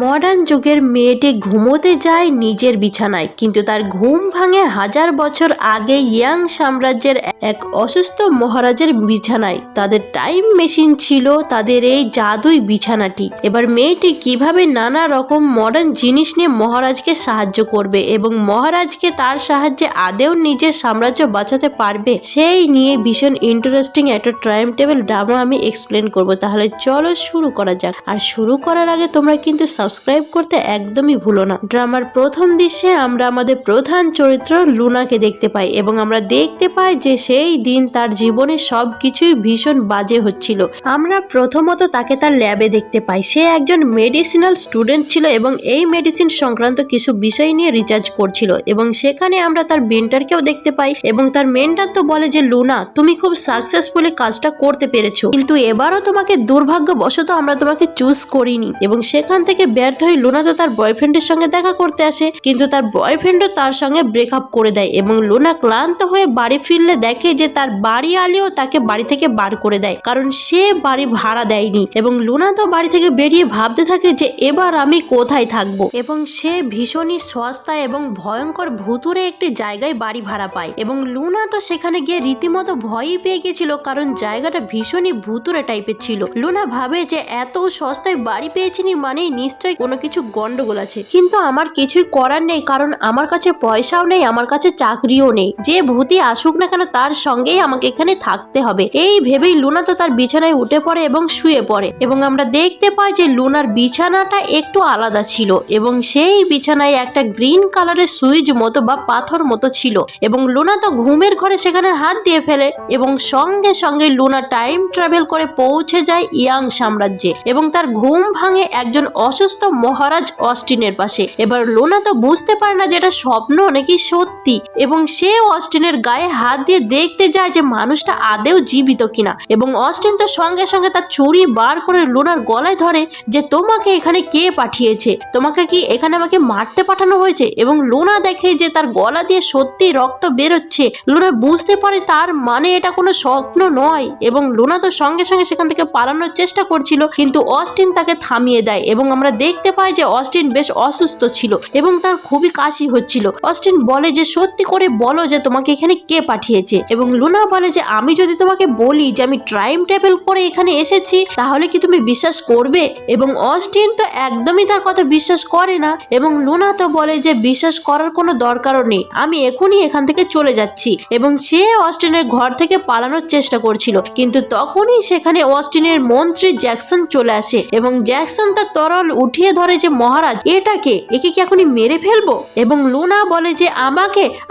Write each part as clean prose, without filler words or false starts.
Modern যুগের মেয়েটি ঘুমোতে যায় নিজের বিছানায়, কিন্তু তার ঘুম ভাঙে 1000 বছর আগে ইয়াং সাম্রাজ্যের এক অসুস্থ মহারাজের বিছানায়। তাদের টাইম মেশিন ছিল তাদের এই জাদুই বিছানাটি। এবার মেয়েটি কিভাবে নানা রকম মডার্ন জিনিস নিয়ে মহারাজকে সাহায্য করবে এবং মহারাজকে তার সাহায্যে আদেও নিজের সাম্রাজ্য বাঁচাতে পারবে, সেই নিয়ে ভীষণ ইন্টারেস্টিং একটা টাইম টেবিল ড্রামা আমি এক্সপ্লেন করব। তাহলে চলো শুরু করা যাক। আর শুরু করার আগে তোমরা কিন্তু সাবস্ক্রাইব করতে একদমই ভুলো না। ড্রামার প্রথম দৃশ্যে আমরা আমাদের প্রধান চরিত্র লুনাকে দেখতে পাই এবং আমরা দেখতে পাই যে সেই দিন তার জীবনে সবকিছুই ভীষণ বাজে হচ্ছিল। আমরা প্রথমত তাকে তার ল্যাবে দেখতে পাই। সে একজন মেডিসিনাল স্টুডেন্ট ছিল এবং এই মেডিসিন সংক্রান্ত কিছু বিষয় নিয়ে রিসার্চ করছিল এবং সেখানে আমরা তার মেন্টরকেও দেখতে পাই এবং তার মেন্টর তো বলে যে লুনা, তুমি খুব সাকসেসফুলি কাজটা করতে পেরেছো, কিন্তু এবারও তোমাকে দুর্ভাগ্যবশত আমরা তোমাকে চুজ করিনি। এবং সেখান থেকে ব্যর্থ হয়ে লুনা তো তার বয়ফ্রেন্ডের সঙ্গে দেখা করতে আসে, কিন্তু তার বয়ফ্রেন্ডও তার সঙ্গে ব্রেকআপ করে দেয় এবং লুনা ক্লান্ত হয়ে বাড়ি ফিরলে দেখে যে তার বাড়ি আলিও তাকে বাড়ি থেকে বার করে দেয়, কারণ সে বাড়ি ভাড়া দেয়নি। এবং লুনা তো বাড়ি থেকে বেরিয়ে ভাবতে থাকে যে এবার আমি কোথায় থাকবো, এবং সে ভীষণই সস্তা এবং ভয়ঙ্কর ভুতুরে একটি জায়গায় বাড়ি ভাড়া পায়। এবং লুনা তো সেখানে গিয়ে রীতিমতো ভয়ই পেয়ে গেছিল, কারণ জায়গাটা ভীষণই ভুতুরে টাইপের ছিল। লুনা ভাবে যে এত সস্তায় বাড়ি পেয়েছিনি মানে নিশ্চয়ই কোনো কিছু গন্ডগোল আছে, কিন্তু আমার কিছুই করার নেই, কারণ আমার কাছে পয়সাও নেই, আমার কাছে চাকরিও নেই। যে ভূতি আসুক না কেন তার সঙ্গেই আমাকে এখানে থাকতে হবে। এই ভেবেই লুনা তো তার বিছানায় উঠে পড়ে এবং শুয়ে পড়ে। এবং আমরা দেখতে পাই যে লুনার বিছানাটা একটু আলাদা ছিল এবং সেই বিছানায় একটা গ্রিন কালারের সুইচ মতো বা পাথর মতো ছিল। এবং লুনা তো ঘুমের ঘরে সেখানে হাত দিয়ে ফেলে এবং সঙ্গে সঙ্গে লুনা টাইম ট্রাভেল করে পৌঁছে যায় ইয়াং সাম্রাজ্যে এবং তার ঘুম ভাঙে একজন অসুস্থ মহারাজ অস্টিনের পাশে। এবার লুনা তো বুঝতে পারে না যেটা স্বপ্ন নাকি সত্যি, এবং সে অস্টিনের গায়ে হাত দিয়ে দেখতে যায় যে মানুষটা আদেও জীবিত কিনা। এবং অস্টিন তো সঙ্গে সঙ্গে তার ছুরি বার করে লুনার গলায় ধরে যে তোমাকে এখানে কে পাঠিয়েছে, তোমাকে কি এখানে আমাকে মারতে পাঠানো হয়েছে? এবং লুনা দেখে যে তার গলা দিয়ে সত্যি রক্ত বেরোচ্ছে। লুনা বুঝতে পারে তার মানে এটা কোনো স্বপ্ন নয়, এবং লুনা তো সঙ্গে সঙ্গে সেখান থেকে পালানোর চেষ্টা করছিল, কিন্তু অস্টিন তাকে থামিয়ে দেয়। এবং আমরা দেখতে পাই যে অস্টিন বেশ অসুস্থ ছিল এবং তার খুবই কাশি হচ্ছিল। অস্টিন বলে যে সত্যি করে বলো যে তোমাকে এখানে কে পাঠিয়েছে। এবং লুনা বলে যে আমি যদি তোমাকে বলি যে আমি টাইম ট্রাভেল করে এখানে এসেছি তাহলে কি তুমি বিশ্বাস করবে? এবং অস্টিন তো একদমই তার কথা বিশ্বাস করে না এবং লুনা তো বলে যে বিশ্বাস করার কোনো দরকারও নেই, আমি এখনই এখান থেকে চলে যাচ্ছি। এবং সে অস্টিনের ঘর থেকে পালানোর চেষ্টা করছিল, কিন্তু তখনই সেখানে অস্টিনের মন্ত্রী জ্যাকসন চলে আসে এবং জ্যাকসন তার তরল উঠিয়ে ধরে যে মহারাজ এটাকে, একে কি এখনই মেরে ফেলবো? এবং লুনা বলে যে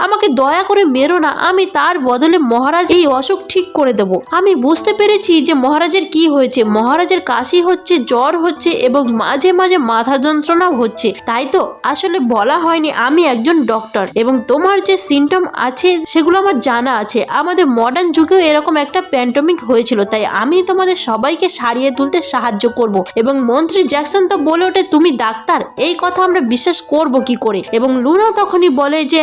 আমাকে দয়া করে মেরো না, আমি তার বদলে মহারাজ এই অসুখ ঠিক করে দেবো। আমি বুঝতে পেরেছি যে মহারাজের কি হয়েছে, মহারাজের কাশি হচ্ছে, জ্বর হচ্ছে এবং মাঝে মাঝে মাথা যন্ত্রণাও হচ্ছে, তাই তো আসলে বলা হয়নি আমি একজন ডক্টর, এবং তোমার যে সিমটম আছে সেগুলো আমার জানা আছে। আমাদের মডার্ন যুগেও এরকম একটা প্যান্ডেমিক হয়েছিল, তাই আমি তোমাদের সবাইকে সারিয়ে তুলতে সাহায্য করব। এবং মন্ত্রী জ্যাকসন তো বলে ওঠে তুমি ডাক্তার, এই কথা আমরা বিশ্বাস করব কি করে? এবং লুনা তখনই বলে যে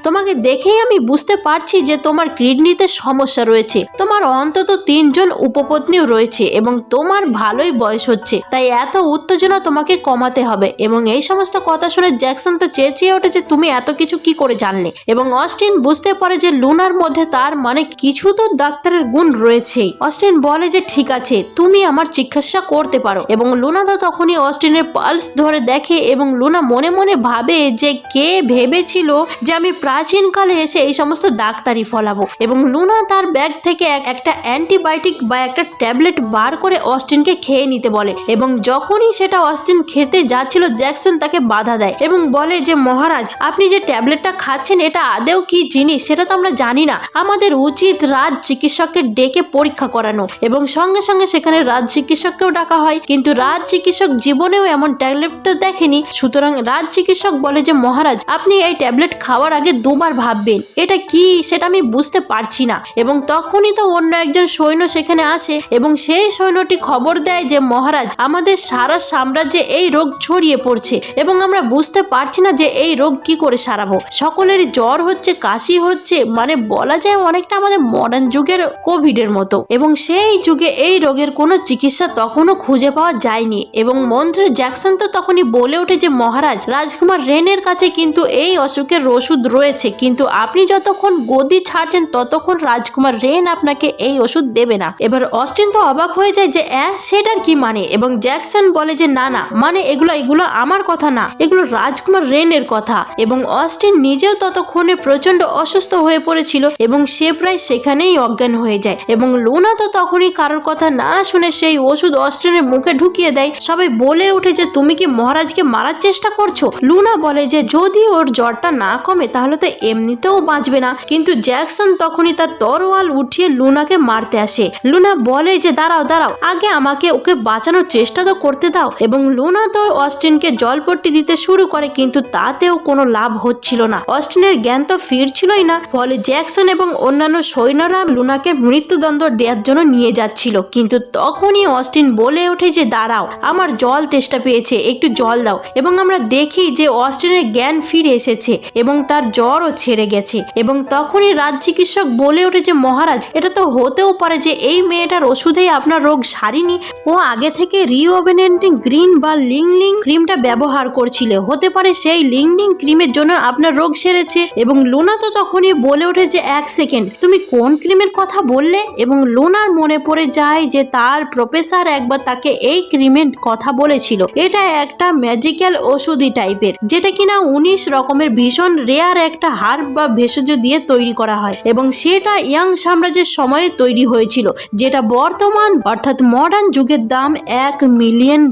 তোমাকে দেখেই আমি বুঝতে পারছি যে তোমার কিডনিতে সমস্যা রয়েছে, তোমার অন্তত 3 জন উপপত্নীও রয়েছে এবং তোমার ভালোই বয়স হচ্ছে, তাই এত উত্তেজনা তোমাকে কমাতে হবে। এবং এই সমস্ত কথা শুনে জ্যাকসন তো চেঁচিয়ে ওঠে যে তুমি এত কিছু কি করে জানলে? এবং অস্টিন বুঝতে পারে যে লুনার মধ্যে তার মানে কিছু তো ডাক্তারের গুণ রয়েছেই। অস্টিন বলে যে ঠিক আছে তুমি আমার চিকিৎসা করতে পারো। এবং লুনা তো তখনই অস্টিনের পালস ধরে দেখে এবং লুনা মনে মনে ভাবে যে কে ভেবেছিল যে আমি প্রাচীন কালে এসে এই সমস্ত ডাক্তারি ফলাবো। এবং লুনা তার ব্যাগ থেকে একটা অ্যান্টিবায়োটিক বা একটা ট্যাবলেট বার করে অস্টিনকে খেয়ে নিতে বলে। এবং যখনই সেটা অস্টিন খেতে যাচ্ছিল জ্যাকসন তাকে বাধা দেয় এবং বলে যে মহারাজ আপনি যে ট্যাবলেটটা খাচ্ছেন এটা আদেও কি জিনিস সেটা তো আমরা জানি না, আমাদের উচিত রাজ চিকিৎসককে ডেকে পরীক্ষা করানো। এবং সঙ্গে সঙ্গে সেখানে রাজ চিকিৎসককেও ডাকা হয়, কিন্তু রাজ চিকিৎসক জীবনেও এমন ট্যাবলেট তো দেখেনি। সুতরাং রাজ চিকিৎসক বলে যে মহারাজ আপনি এই ট্যাবলেট খাওয়ার আগে 2 বার ভাববেন এটা কি সেটা আমি বুঝতে পারছি না। এবং তখনই তো অন্য একজন সৈন্য সেখানে আসে এবং সেই সৈন্যটি খবর দেয় যে মহারাজ আমাদের সারা সাম্রাজ্যে এই রোগ ছড়িয়ে পড়ছে এবং আমরা বুঝতে পারছি না যে এই রোগ কি করে সারাবো, সকলেরই জ্বর হচ্ছে, কাশি হচ্ছে, মানে বলা যায় অনেকটা আমাদের মডার্ন যুগের কোভিডের মতো। এবং সেই যুগে এই রোগের কোনো চিকিৎসা তখনও খুঁজে পাওয়া যায়নি। এবং মন্ত্রী জ্যাকসন তো তখনই বলে ওঠে যে মহারাজ, রাজকুমার রেনের কাছে কিন্তু এই অসুখের ওষুধ রয়েছে, কিন্তু আপনি যতক্ষণ গদি ছাড়ছেন ততক্ষণ রাজকুমার রেন আপনাকে এই ওষুধ দেবে না। এবার অস্টিন তো অবাক হয়ে যায় যে সেটার কি মানে, এবং জ্যাকসন বলে যে না না, মানে এগুলো আমার কথা না, এগুলো রাজকুমার রেনের কথা। এবং অস্টিন নিজেও ততক্ষণে প্রচন্ড অসুস্থ হয়ে পড়েছিল এবং সে প্রায় সেখানেই অজ্ঞান হয়ে যায়। এবং লুনা তো তখনই কারোর কথা না শুনে সেই ওষুধ অস্টিনের মুখে ঢুকিয়ে দেয়। সবাই বলে ওঠে যে তুমি কি মহারাজকে মারার চেষ্টা করছো? লুনা বলে যে যদি ওর জ্বরটা না কমে তাহলে তো এমনিতেও বাঁচবে না। কিন্তু জ্যাকসন তখনই তার তরোয়াল উঠিয়ে লুনাকে মারতে আসে। লুনা বলে যে দাঁড়াও দাঁড়াও, আগে আমাকে ওকে বাঁচানোর চেষ্টা তো করতে দাও। এবং লুনা তো অস্টিনকে জলপট্টি দিতে শুরু করে, কিন্তু তাতেও কোনো লাভ হচ্ছিল না। অস্টিনের জ্ঞান তো ফিরছিলই না। ফলে জ্যাকসন এবং অন্যান্য সৈন্যরা লুনাকে মৃত্যুদণ্ড দেওয়ার জন্য নিয়ে যাচ্ছিল। কিন্তু তখনই অস্টিন বলে ওঠে যে দাঁড়াও, আমার জল তেষ্টা পেয়েছে, একটু জল দাও। এবং আমরা দেখি যে অস্টিনের জ্ঞান ফিরে এসেছে এবং তার জ্বরও ছেড়ে গেছে। এবং তখনই রাজ চিকিৎসক বলে ওঠে যে মহারাজ, এটা তো হতেও পারে যে এই মেয়েটার ওষুধেই আপনার রোগ সারিনি, ও আগে থেকে রিওভেনেন্টিং গ্রিন বা লিংলিং ক্রিমটা ব্যবহার করছিল, হতে পারে সেই লিংলিং ক্রিমের জন্য আপনার রোগ সেরেছে। এবং লুনা তো তখনই বলে ওঠে যে এক সেকেন্ড, তুমি কোন ক্রিমের কথা বললে? এবং লুনার মনে পড়ে যায় যে তার প্রফেসর একবার তাকে এই ক্রিমের কথা বলেছিল। এটা একটা ম্যাজিক্যাল ওষুধি টাইপের, যেটা কিনা 19 রকমের ভীষণ রেয়ার একটা হার্ব বা ভেষজ দিয়ে তৈরি করা হয় এবং সেটা ইয়াং সাম্রাজ্যের সময়ে তৈরি হয়েছিল, যেটা বর্তমান অর্থাৎ মডার্ন যুগের দাম $1 মিলিয়ন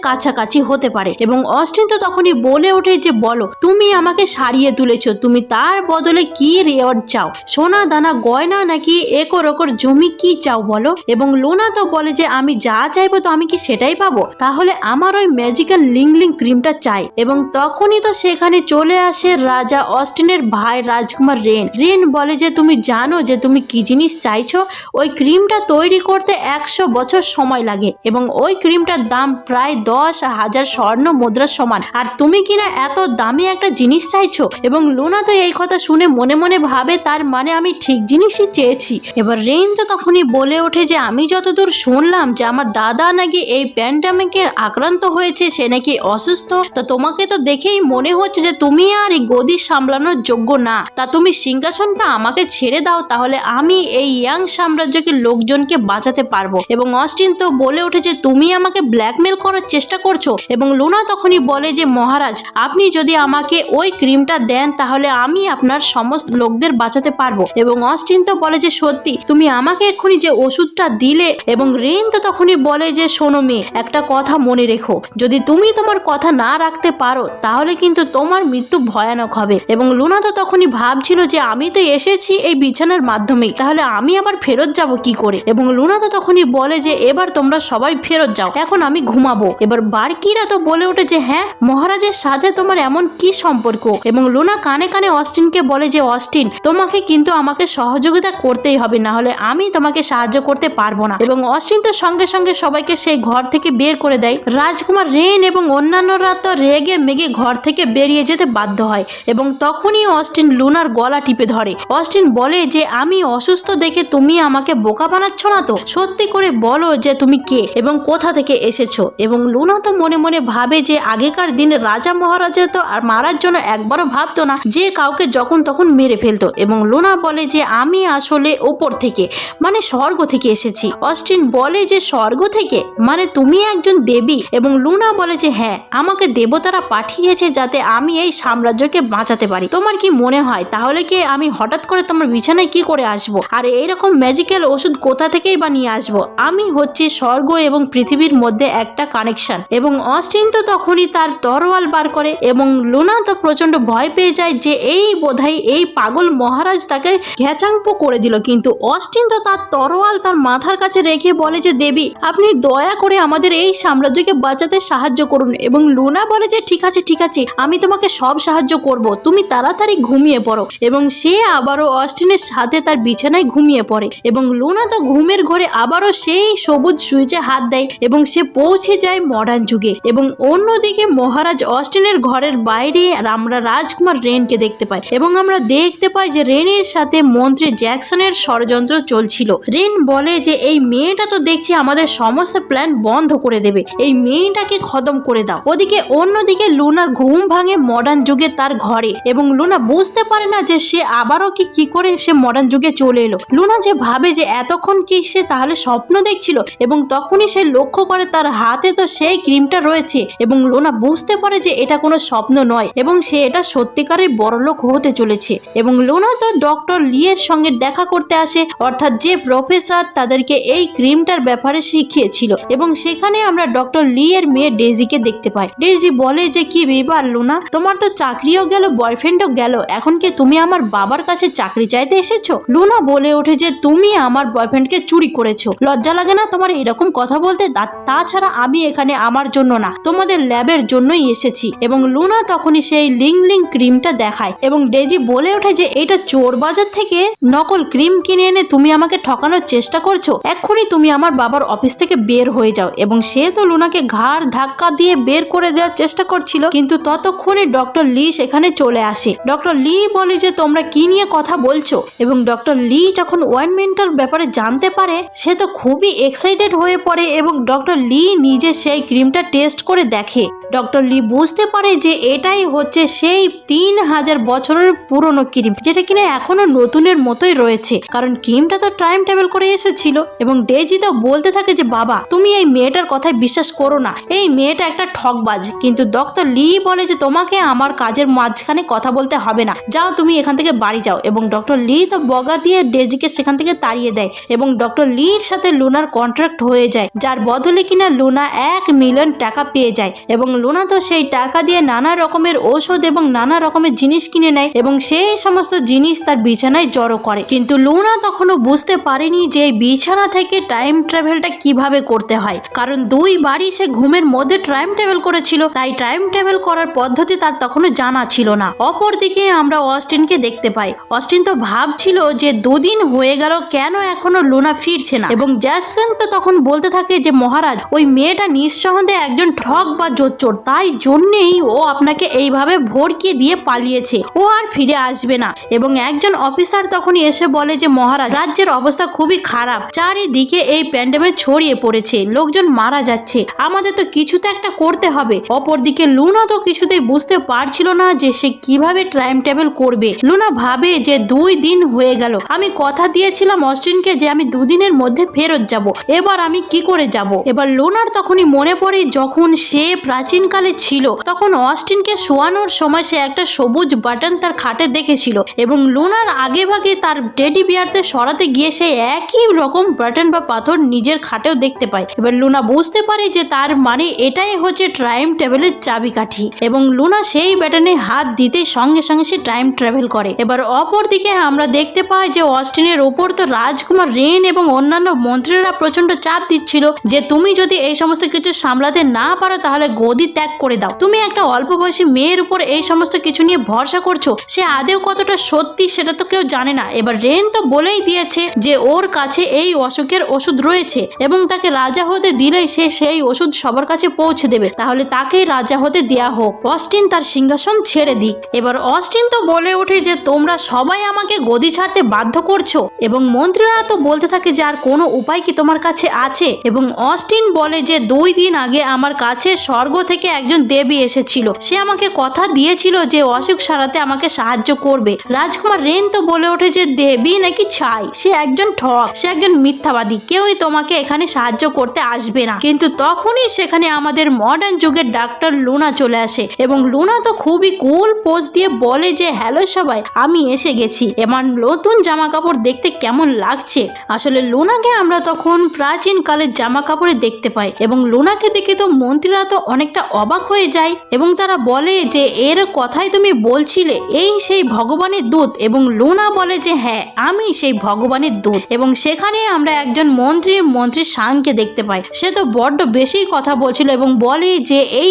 কাছাকাছি হতে পারে। এবং অস্টিন তো তখনই বলে ওঠে যে বলো, তুমি আমাকে সারিয়ে তুলেছো, তুমি তার বদলে কি রেওয়ার্ড চাও? সোনা দানা গয়না নাকি একর একর জমি, কি চাও বলো? এবং লুনা তো বলে যে আমি যা চাইবো তো আমি কি সেটাই পাবো? তাহলে আমার ওই ম্যাজিক্যাল লিংলিং ক্রিমটা চাই। এবং তখনই তো সেখানে চলে আসে রাজা অস্টিনের ভাই রাজকুমার রেন। রেন বলে যে তুমি জানো যে তুমি কি জিনিস চাইছো? ওই ক্রিমটা তৈরি করতে 100 বছর সময় লাগে এবং ওই ক্রিমটার দাম প্রায় 10,000 স্বর্ণ মুদ্রার সমান, আর তুমি কিনা এত দামি একটা জিনিস চাইছো? এবং লুনা তো এই কথা শুনে মনে মনে ভাবে তার মানে আমি ঠিক জিনিসই চেয়েছি। এবার রেন তো তখনই বলে ওঠে যে আমি যতদূর শুনলাম যে আমার দাদা নাকি এই প্যান্ডামিকে আক্রান্ত হয়েছে, সে নাকি অসুস্থ, তা তোমাকে তো দেখেই মনে হচ্ছে যে তুমি আর এই গদি সামলানোর যোগ্য না, তা তুমি সিংহাসনটা আমাকে ছেড়ে দাও, তাহলে আমি এই ইয়াং সাম্রাজ্যকে লোকজনকে বাঁচাতে পারবো। এবং অস্টিন তো বলে ওঠে যে তুমি আমাকে ব্ল্যাকমেল করার চেষ্টা করছো। এবং লুনা তখনই বলে যে মহারাজ, আপনি যদি আমাকে ওই ক্রিমটা দেন তাহলে আমি আপনার সমস্ত লোকদের বাঁচাতে পারবো। এবং অস্টিন তো বলে যে সত্যি, তুমি আমাকে এক্ষুনি যে ওষুধটা দিলে। এবং রেন তো তখনই বলে যে শোনো মেয়ে, একটা কথা মনে রেখো, যদি তুমি তোমার কথা না রাখতে পারো তাহলে কিন্তু তোমার মৃত্যু ভয়ানক হবে। এবং লুনা তো তখনই ভাবছিল যে আমি তো এসেছি এই বিছানার মাধ্যমেই, তাহলে আমি আবার ফেরত যাব কি করে? এবং লুনা তো তখনই বলে যে এবার তোমরা সবাই ফেরত যাও, এখন আমি ঘুমাবো। এবার বার্কিরা তো বলে ওঠে যে হ্যাঁ, মহারাজের সাথে তোমার এমন কি সম্পর্ক? এবং লুনা কানে কানে অস্টিনকে বলে যে অস্টিন, তোমাকে কিন্তু আমাকে সহযোগিতা করতেই হবে, না হলে আমি তোমাকে সাহায্য করতে পারবো না। এবং অস্টিন তো সঙ্গে সঙ্গে সবাইকে সেই ঘর থেকে বের করে দেয়। রাজকুমার রেন এবং অন্যান্যরা তো রেগে মেগে ঘর থেকে বেরিয়ে যেতে বাধ্য হয়। এবং তখনই অস্টিন লুনার গলা টিপে ধরে। অস্টিন বলে যে আমি অসুস্থ দেখে তুমি আমাকে বোকা বানাচ্ছ না তো? সত্যি করে বলো যে তুমি কে এবং কোথা থেকে এসেছো? এবং লুনা তো মনে মনে ভাবে যে আগেকার দিনে রাজা মহারাজা তো আর মারার জন্য একবারও ভাবতো না, যে কাউকে যখন তখন মেরে ফেলতো। এবং লুনা বলে যে আমি আসলে ওপর থেকে, মানে স্বর্গ থেকে এসেছি। অস্টিন বলে যে স্বর্গ থেকে, মানে তুমি একজন দেবী? এবং লুনা বলে যে হ্যাঁ, আমাকে দেবতারা পাঠিয়েছে যাতে আমি এই সাম্রাজ্যকে বাঁচাতে পারি। তোমার কি মনে হয় তাহলে কি আমি হঠাৎ করে তোমার বিছানায় কি করে আসবো? আর এইরকম ম্যাজিক্যাল ওষুধ কোথা থেকেই বা নিয়ে আসবো? আমি হচ্ছে স্বর্গ এবং পৃথিবীর মধ্যে একটা কানেকশন। এবং অস্টিন তো তখনই তার তরোয়াল বার করে এবং লুনা তো প্রচন্ড ভয় পেয়ে যায় যে এই বোধহয় এই পাগল মহারাজ তাকে ঘ্যাচাংপো করে দিল। কিন্তু অস্টিন তো তার তরোয়াল তার মাথার কাছে রেখে বলে যে দেবী, আপনি দয়া করে আমাদের এই সাম্রাজ্যকে বাঁচাতে সাহায্য করুন। এবং লুনা বলে যে ঠিক আছে ঠিক আছে, আমি তোমাকে সব সাহায্য করব, তুমি তাড়াতাড়ি ঘুমিয়ে পড়ো। এবং সে আবারও অস্টিনের সাথে তার বিছানায় ঘুমিয়ে পড়ে। এবং লুনা তো ঘুমের ঘরে আবারও সেই সবুজ সুইচে হাত দেয় এবং সে পৌঁছে যায় মডার্ন যুগে। এবং অন্যদিকে মহারাজ অস্টিনের ঘরের বাইরে আমরা রাজকুমার রেনকে দেখতে পাই এবং আমরা দেখতে পাই যে রেনের সাথে মন্ত্রী জ্যাকসনের ষড়যন্ত্র চলছিল। রেন বলে যে এই মেয়েটা তো দেখছি আমাদের সমস্ত প্ল্যান বন্ধ করে দেবে, এই মেয়ে ডাইনিটাকে খতম করে দাও। ওদিকে অন্যদিকে লুনার ঘুম ভাঙে মডার্ন যুগে তার ঘরে, এবং লুনা বুঝতে পারে না যে সে আবারও কি করে সে মডার্ন যুগে চলে এলো। লুনা যে ভাবে যে এতক্ষণ কি সে তাহলে স্বপ্ন দেখছিল, এবং তখনই সে লক্ষ্য করে তার হাতে তো সেই ক্রিমটা রয়েছে, এবং লুনা বুঝতে পারে যে এটা কোনো স্বপ্ন নয় এবং সে এটা সত্যিকারের বড়লোক হতে চলেছে। এবং লুনা তো ডক্টর লি এর সঙ্গে দেখা করতে আসে, অর্থাৎ যে প্রফেসর তাদেরকে এই ক্রিমটার ব্যাপারে শিখিয়েছিল, এবং সেখানে আমরা ডক্টর লি এর মেয়ে ডেজিকে দেখতে পাই। ডেজি বলে যে কি ব্যাপার লুনা, তোমার তো চাকরিও গেল বয়ফ্রেন্ডও গেল, এখন কি তুমি আমার বাবার কাছে চাকরি চাইতে এসেছো? লুনা বলে ওঠে যে তুমি আমার বয়ফ্রেন্ডকে চুরি করেছো, লজ্জা লাগে না তোমার এরকম কথা বলতে? তাছাড়া আমি এখানে আমার জন্য না, তোমাদের ল্যাবের জন্যই এসেছি। এবং লুনা তখনই সেই লিং ক্রিমটা দেখায়, এবং ডেজি বলে ওঠে যে এটা চোর বাজার থেকে নকল ক্রিম কিনে এনে তুমি আমাকে ঠকানোর চেষ্টা করছো, এক্ষুনি তুমি আমার বাবার অফিস থেকে বের হয়ে যাও। এবং সে তো লুনাকে ঘাড় ধাক্কা দিয়ে বের করে দেওয়ার চেষ্টা করছিল, কিন্তু ততক্ষণে ডক্টর লি সেখানে চলে আসে। ডক্টর লি বলে যে তোমরা কি নিয়ে কথা বলছো, এবং ডক্টর লি যখন ওয়াইনমেন্টাল ব্যাপারে জানতে পারে সে তো খুবই এক্সাইটেড হয়ে পড়ে, এবং ডক্টর লি নিজে সেই ক্রিমটা টেস্ট করে দেখে। ডক্টর লি বুঝতে পারে যে এটাই হচ্ছে সেই 3000 বছরের পুরনো ক্রিম, যেটা কিনা এখনো নতুনের মতোই রয়েছে, কারণ ক্রিমটা তো টাইম ট্রাভেল করে এসেছিল। এবং ডেজি তো বলতে থাকে যে বাবা তুমি এই মেয়েটার কথায় বিশ্বাস করো না, এই মেয়েটা একটা ঠকবাজ। কিন্তু ডক্টর লি বলে যে তোমাকে আমার কাজের মাঝখানে কথা বলতে হবে না, যাও তুমি এখান থেকে বাড়ি যাও। এবং ডক্টর লি তো বগা দিয়ে ডেজিকে সেখান থেকে তাড়িয়ে দেয়, এবং ডক্টর লির সাথে লুনার কন্ট্রাক্ট হয়ে যায়, যার বদলে কিনা লুনা 1 মিলিয়ন টাকা পেয়ে যায়। এবং লুনা তো সেই টাকা দিয়ে নানা রকমের ঔষধ এবং নানা রকমের জিনিস কিনে নেয়, এবং সেই সমস্ত জিনিস তার বিছানায় জড়ো করে। কিন্তু লুনা তখনও বুঝতে পারেনি যে এই বিছানা থেকে টাইম ট্রাভেলটা কিভাবে করতে হয়, কারণ 2 বারই সে ঘুমের মধ্যে টাইম ট্রাভেল করেছিল, তাই টাইম ট্রাভেল করার পদ্ধতি তার তখনও জানা ছিল না। অপরদিকে আমরা অস্টিনকে দেখতে পাই। অস্টিন তো ভাবছিল যে 2 দিন হয়ে গেল কেন এখনো লুনা ফিরছে না, এবং জ্যাসন তো তখন বলতে থাকে যে মহারাজ ওই মেয়েটা নিঃসন্দেহে একজন ঠক বা জোচ্চোর, তাই জন্যেই ও আপনাকে এইভাবে ভড়কিয়ে দিয়ে পালিয়েছে, ও আর ফিরে আসবে না। এবং একজন অফিসার তখনই এসে বলে যে মহারাজ রাজ্যের অবস্থা খুবই খারাপ, চারিদিকে এই প্যান্ডেমিক ছড়িয়ে পড়েছে, লোকজন মারা যাচ্ছে, আমাদের তো কিছু তো একটা করতে হবে। অপরদিকে লুনা তো কিছুতেই বুঝতে পারছিল না যে সে কিভাবে টাইম ট্রাভেল করবে। লুনা ভাবে যে 2 দিন হয়ে গেল, আমি কথা দিয়েছিলাম অস্টিনকে যে আমি 2 দিনের মধ্যে ফেরত যাব, এবার আমি কি করে যাব? এবার লুনার তখনই মনে পড়ে যখন সে প্রাচীনকালে ছিল, তখন অস্টিনকে শোয়ানোর সময় সে একটা সবুজ বাটন তার খাটে দেখেছিল, এবং লুনার আগে ভাগে তার টেডি বিয়ারদের সরাতে গিয়ে সে একই রকম বাটন বা পাথর নিজের খাটেও দেখতে পায়। এবার লুনা বুঝতে পারে যে তার মানে এটাই হচ্ছে টাইম ট্রাভেলের চাবিকাঠি, এবং লুনা সেই বাটনে হাত দিতে সঙ্গে সঙ্গে সে টাইম ট্রাভেল করে। এবার অপরদিকে আমরা দেখতে পাই যে অস্টিনের উপর তো রাজকুমার রেন এবং অন্যান্য মন্ত্রীরা প্রচন্ড চাপ দিচ্ছিল যে তুমি যদি এই সমস্ত কিছু সামলাতে না পারো তাহলে গদি ত্যাগ করে দাও, তুমি একটা অল্প বয়সী মেয়ের উপর এই সমস্ত কিছু নিয়ে ভরসা করছো, সে আদেও কতটা সত্যি সেটা তো কেউ জানে না। এবার রেন তো বলেই দিয়েছে যে ওর কাছে এই অসুখের ওষুধ রয়েছে, এবং তাকে রাজা হতে দিলেই সে সেই ওষুধ সবার কাছে পৌঁছে দেবে, তাহলে তাকেই রাজা হতে দেয়া হোক, অস্টিন তার সিংহাসন ছেড়ে দিক। এবার অস্টিন তো বলে ওঠে যে তোমরা সবাই আমাকে গদি ছাড়তে বাধ্য করছো, এবং মন্ত্রীরা তো বলতে থাকে যে আর কোনো উপায় কি তোমার কাছে আছে? এবং অস্টিন বলে যে 2 দিন আগে আমার কাছে স্বর্গ থেকে একজন দেবী এসেছিল, সে আমাকে কথা দিয়েছিল যে অসুখ সারাতে আমাকে সাহায্য করবে। রাজকুমার রেন তো বলে ওঠে যে দেবী নাকি ছাই, সে একজন ঠক, সে একজন মিথ্যাবাদী, কেউই তোমাকে এখানে সাহায্য করতে আসবে না। কিন্তু তখনই সেখানে আমাদের মডার্ন যুগের ডাক্তার লুনা চলে আসে, এবং লুনা তো খুবই কুল পোজ দিয়ে বলে যে হ্যালো সবাই, আমি এসে গেছি, আমার নতুন জামা কাপড় দেখতে কেমন লাগছে? আসলে লুনাকে আমরা তখন প্রাচীন কালের জামা কাপড়ে দেখতে পাই, এবং লুনাকে দেখে তো মন্ত্রীরা তো অনেকটা অবাক হয়ে যায়, এবং তারা বলে যে এর কথাই তুমি বলছিলে, এই সেই ভগবানের দূত। এবং লুনা বলে যে হ্যাঁ আমি সেই ভগবানের দূত। এবং সেখানে আমরা একজন মন্ত্রী শানকে দেখতে পাই, সে তো বড্ড বেশি কথা বলছিল, এবং বলে যে এই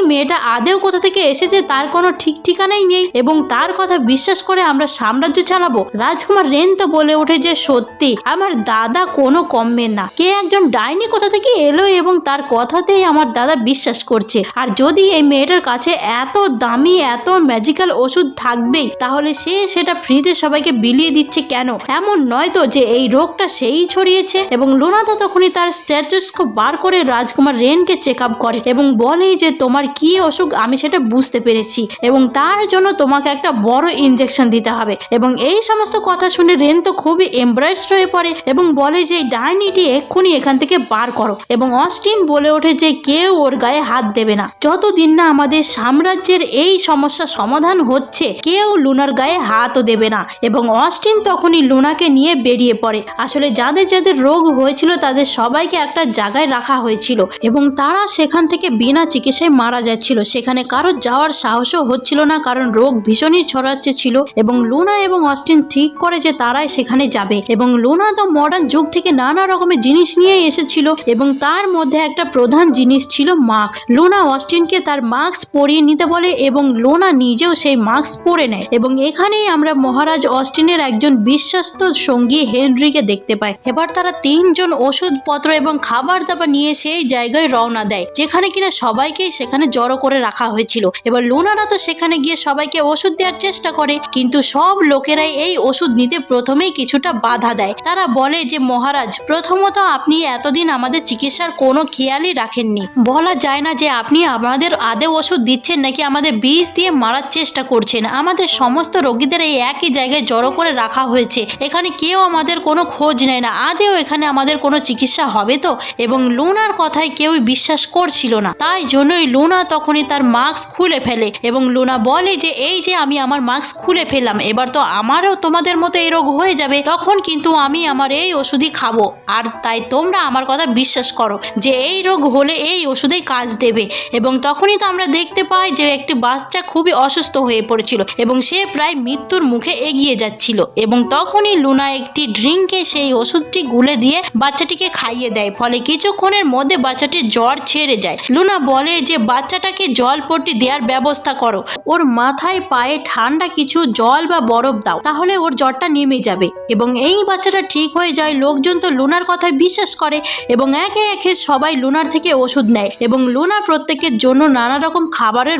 মেয়েটা আদেও কোথা থেকে এসেছে তার কোনো ঠিক ঠিকানাই নেই, এবং তার কথা বিশ্বাস করে আমরা সাম্রাজ্য চালাবো। রাজকুমার রেন তো বলে ওঠে যে সত্যি আমার দাদা কোনো কমবেন না, কে একজন ডাইনি কোথা থেকে এলো এবং তার কথাতেই আমার দাদা বিশ্বাস করছে। আর যদি এই মেয়েটার কাছে এত দামি এত ম্যাজিক্যাল ওষুধ থাকবেই, তাহলে সে সেটা ফ্রিতে সবাইকে বিলিয়ে দিচ্ছে কেন? এমন নয় তো যে এই রোগটা সেই ছড়িয়েছে? এবং লুনা তো তখনই তার স্টেথোস্কোপ বার করে রাজকুমার রেনকে চেক আপ করে এবং বলে যে তোমার কি অসুখ আমি সেটা বুঝতে পেরেছি এবং তার জন্য তোমাকে একটা বড় ইনজেকশন দিতে হবে। এবং এই সমস্ত কথা শুনে রেন তো খুবই এমব্রেসড হয়ে পড়ে এবং বলে যে ডাইনিটি এক্ষুনি এখান থেকে বার করো। এবং অস্টিন বলে ওঠে যে কেউ ওর গায়ে হাত দেবে না যতদিন না আমাদের সাম্রাজ্যের এই সমস্যা সমাধান হচ্ছে, কেউ লুনার গায়ে হাতও দেবে না। এবং অস্টিন তখনই লুনাকে নিয়ে বেরিয়ে পড়ে। আসলে যাদের যাদের রোগ হয়েছিল তাদের সবাইকে একটা জায়গায় রাখা হয়েছিল এবং তারা সেখান থেকে বিনা চিকিৎসায় মারা যাচ্ছিল। সেখানে কারো যাওয়ার সাহসও হচ্ছিল না কারণ রোগ ভীষণই ছড়াচ্ছে ছিল। এবং লুনা এবং অস্টিন ঠিক করে যে তারাই সেখানে যাবে। এবং লুনা তো মডার্ন যুগ থেকে নানা রকমের জিনিস নিয়ে এসেছিল এবং তার মধ্যে একটা প্রধান জিনিস ছিল মাস্ক। লুনা অস্টিনকে তার মাস্ক পরিয়ে নিতে বলে এবং লুনা নিজেও সেই মাস্ক পরে নেয়। এবং এখানেই আমরা মহারাজ অস্টিনের একজন বিশ্বস্ত সঙ্গী হেনরিকে দেখতে পাই। এবার তারা তিনজন ওষুধপত্র এবং খাবার দাবার নিয়ে সেই জায়গায় রওনা দেয় যেখানে কিনা সবাইকেই সেখানে জড়ো করে রাখা হয়েছিল। এবার লুনারা তো সেখানে গিয়ে সবাইকে ওষুধ দেওয়ার চেষ্টা করে, কিন্তু সব লোকেরাই এই ওষুধ নিতে প্রথমেই কিছুটা বাধা দেয়। তারা বলে যে মহারাজ, প্রথমত আপনি এতদিন আমাদের চিকিৎসার কোনো খেয়ালই রাখেননি। বলা যায় না যে আপনি আমাদের আদৌ ওষুধ দিচ্ছেন নাকি আমাদের বিষ দিয়ে মারার চেষ্টা করছেন। আমাদের সমস্ত রোগীদের এই একই জায়গায় জড়ো করে রাখা হয়েছে, এখানে কেউ আমাদের কোনো খোঁজ নেয় না, আদেও এখানে আমাদের কোনো চিকিৎসা হবে তো? এবং লুনার কথায় কেউই বিশ্বাস করছিল না, তাই জন্যই লুনা তখনই তার মাস্ক খুলে ফেলে এবং লুনা বলে যে এই যে আমি আমার মাস্ক খুলে ফেললাম, এবার তো আমারও তোমাদের মতো এই রোগ হয়ে যাবে, তখন কিন্তু আমি আমার এই ওষুধই খাবো। আর তাই তোমরা আমার কথা বিশ্বাস করো যে এই রোগ হলে এই ওষুধেই কাজ দেবে। এবং তখনই তো আমরা দেখতে পাই যে একটি বাচ্চা খুবই অসুস্থ হয়ে পড়েছিল এবং সে প্রায় মৃত্যুর মুখে এগিয়ে যাচ্ছিল। এবং তখনই লুনা একটি ড্রিঙ্কে সেই ওষুধটি গুলে দিয়ে বাচ্চাটিকে খাইয়ে দেয়, ফলে কিছুক্ষণের মধ্যে বাচ্চাটির জ্বর ছেড়ে যায়। লুনা বলে যে বাচ্চাটাকে জলপট্টি দেওয়ার ব্যবস্থা করো, ওর মাথায় পায়ে ঠান্ডা কিছু জল বা বরফ দাও, তাহলে ওর জ্বরটা নেমে যাবে। এবং এই বাচ্চাটা ঠিক হয়ে যায়। লোকজন তো লুনার কথায় বিশ্বাস করে এবং একে একে সবাই লুনার থেকে ওষুধ নেয় এবং লুনা প্রত্যেকের জন্য নানা রকম খাবারের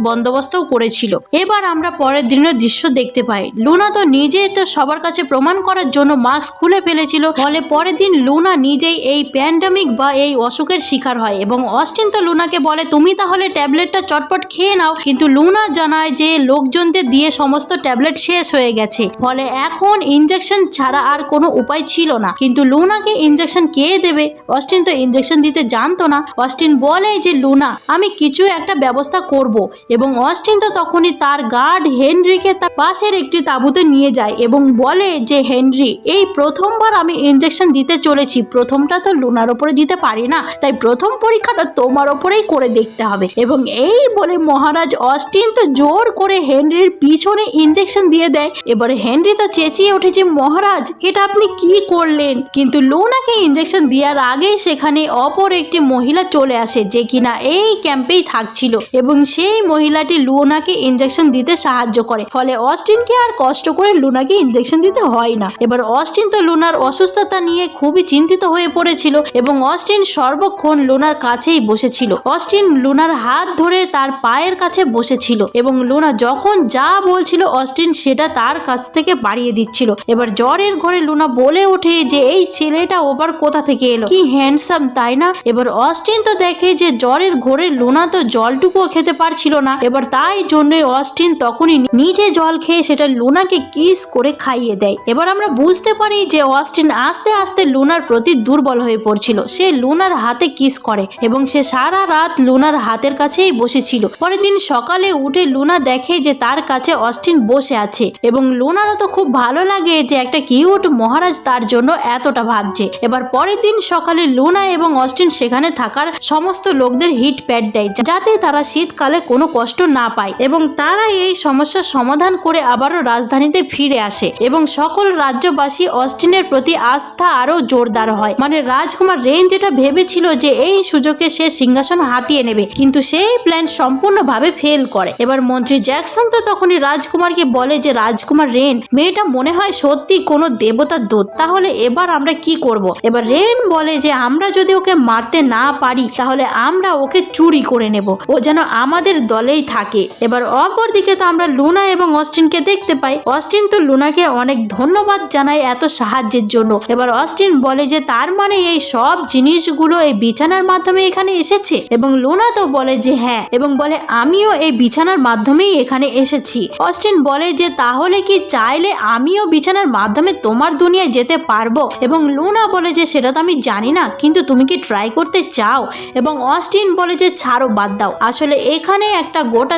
বন্দোবস্তও করেছিল। এবার আমরা পরের দিনের দৃশ্য দেখতে পাই। লুনা তো নিজেই তো সবার কাছে প্রমাণ করার জন্য মাস্ক খুলে ফেলেছিল, ফলে পরের দিন লুনা নিজেই এই প্যান্ডামিক বা এই অসুখের শিকার হয়। এবং অস্টিন তো লুনাকে বলে তুমি তাহলে ট্যাবলেটটা চটপট খেয়ে নাও, কিন্তু লুনা জানায় যে লোকজনদের দিয়ে সমস্ত ট্যাবলেট শেষ হয়ে গেছে, ফলে এখন ইনজেকশন ছাড়া আর কোনো উপায় ছিল না। কিন্তু লুনাকে ইনজেকশন কে দেবে? অস্টিন তো ইনজেকশন দিতে জানতো না। অস্টিন বলে যে লুনা, আমি কিছু একটা ব্যবস্থা করব। এবং অস্টিন তো তখনই তার গার্ড হেনরিকে তার পাশের একটি তাঁবুতে নিয়ে যায় এবং বলে যে হেনরি, এই প্রথমবার আমি ইনজেকশন দিতে চলেছি, প্রথমটা তো লুনার ওপরে দিতে পারি না, তাই প্রথম পরীক্ষাটা তোমার ওপরেই করে দেখতে হবে। এবং এই বলে মহারাজ অস্টিন তো জোর করে হেনরির পিছনে ইনজেকশন দিয়ে দেয়। এবারে হেনরি তো চেঁচিয়ে ওঠে যে মহারাজ, এটা আপনি কি করলেন? কিন্তু লুনাকে ইনজেকশন দেওয়ার আগেই সেখানে অপর একটি মহিলা চলে আসে যে কিনা এই ক্যাম্পেই থাকছিল এবং সেই মহিলাটি লুনাকে ইনজেকশন দিতে সাহায্য করে, ফলে অস্টিনকে আর কষ্ট করে লুনাকে ইনজেকশন দিতে হয় না। এবার অস্টিন তো লুনার অসুস্থতা নিয়ে খুবই চিন্তিত হয়ে পড়েছিল এবং অস্টিন সর্বক্ষণ লুনার কাছেই বসেছিল। অস্টিন লুনার হাত ধরে তার পায়ের কাছে বসেছিল এবং লুনা যখন যা বলছিল অস্টিন সেটা তার কাছ থেকে বাড়িয়ে দিচ্ছিল। এবার জ্বরের ঘরে লুনা বলে ওঠে যে এই ছেলেটা ওবার কোথা থেকে এলো, কি হ্যান্ডসাম তাই না? এবার অস্টিন তো দেখে যে জ্বরের ঘরে লুনা তো জলটুকুও খেতে পারছিল না। এবার তাই জন্যই অস্টিন তখনই নিজে জল খেয়ে সেটা লুনাকে কিস করে খাইয়ে দেয়। এবার আমরা বুঝতে পারি যে অস্টিন আস্তে আস্তে লুনার প্রতি দুর্বল হয়ে পড়ছিল। সে লুনার হাতে কিস করে এবং সে সারা রাত লুনার হাতের কাছেই বসেছিল। পরের দিন সকালে উঠে লুনা দেখে যে তার কাছে অস্টিন বসে আছে এবং লুনারও তো খুব ভালো লাগে যে একটা কিউট মহারাজ তার জন্য এতটা ভাবছে। এবার পরের দিন সকালে লুনা এবং অস্টিন সেখানে থাকার সমস্ত লোকদের হিট প্যাড দেয় যাতে তারা শীতকালে কোনো কষ্ট না পায় এবং তারা এই সমস্যার সমাধান করে আবারও রাজধানীতে ফিরে আসে এবং সকল রাজ্যবাসী অস্টিনের প্রতি আস্থা আরো জোরদার হয়। মানে রাজকুমার রেন যেটা ভেবেছিল যে এই সুযোগে সে সিংহাসন হাতিয়ে নেবে, কিন্তু সেই প্ল্যান সম্পূর্ণভাবে ফেল করে। এবার মন্ত্রী জ্যাকসন তো তখনই রাজকুমারকে বলে যে রাজকুমার রেন, মেয়েটা মনে হয় সত্যি কোনো দেবতার দূত, তাহলে এবার আমরা কি করব? এবার রেন বলে যে আমরা যদি ওকে মারতে না পারি তাহলে আমরা ওকে চুরি করে নেব, ও যেন আমাদের দলেই থাকে। এবার অপর দিকে তো আমরা লুনা এবং অস্টিনকে দেখতে পাই। অস্টিন তো লুনাকে অনেক ধন্যবাদ জানায় এত সাহায্যের জন্য। এবার অস্টিন বলে যে তার মানে এই সব জিনিসগুলো এই বিছানার মাধ্যমে এখানে এসেছে, এবং লুনা তো বলে যে হ্যাঁ, এবং বলে আমিও এই বিছানার মাধ্যমেই এখানে এসেছি। অস্টিন বলে যে তাহলে কি চাইলে আমিও বিছানার মাধ্যমে তোমার দুনিয়ায় যেতে পারবো? এবং লুনা বলে যে সেটা তো আমি জানি না, কিন্তু তুমি কি ট্রাই করতে চাও? এবং অস্টিন বলে যে ছাড়ো, বাদ দাও, আসলে এখানে একটা গোটা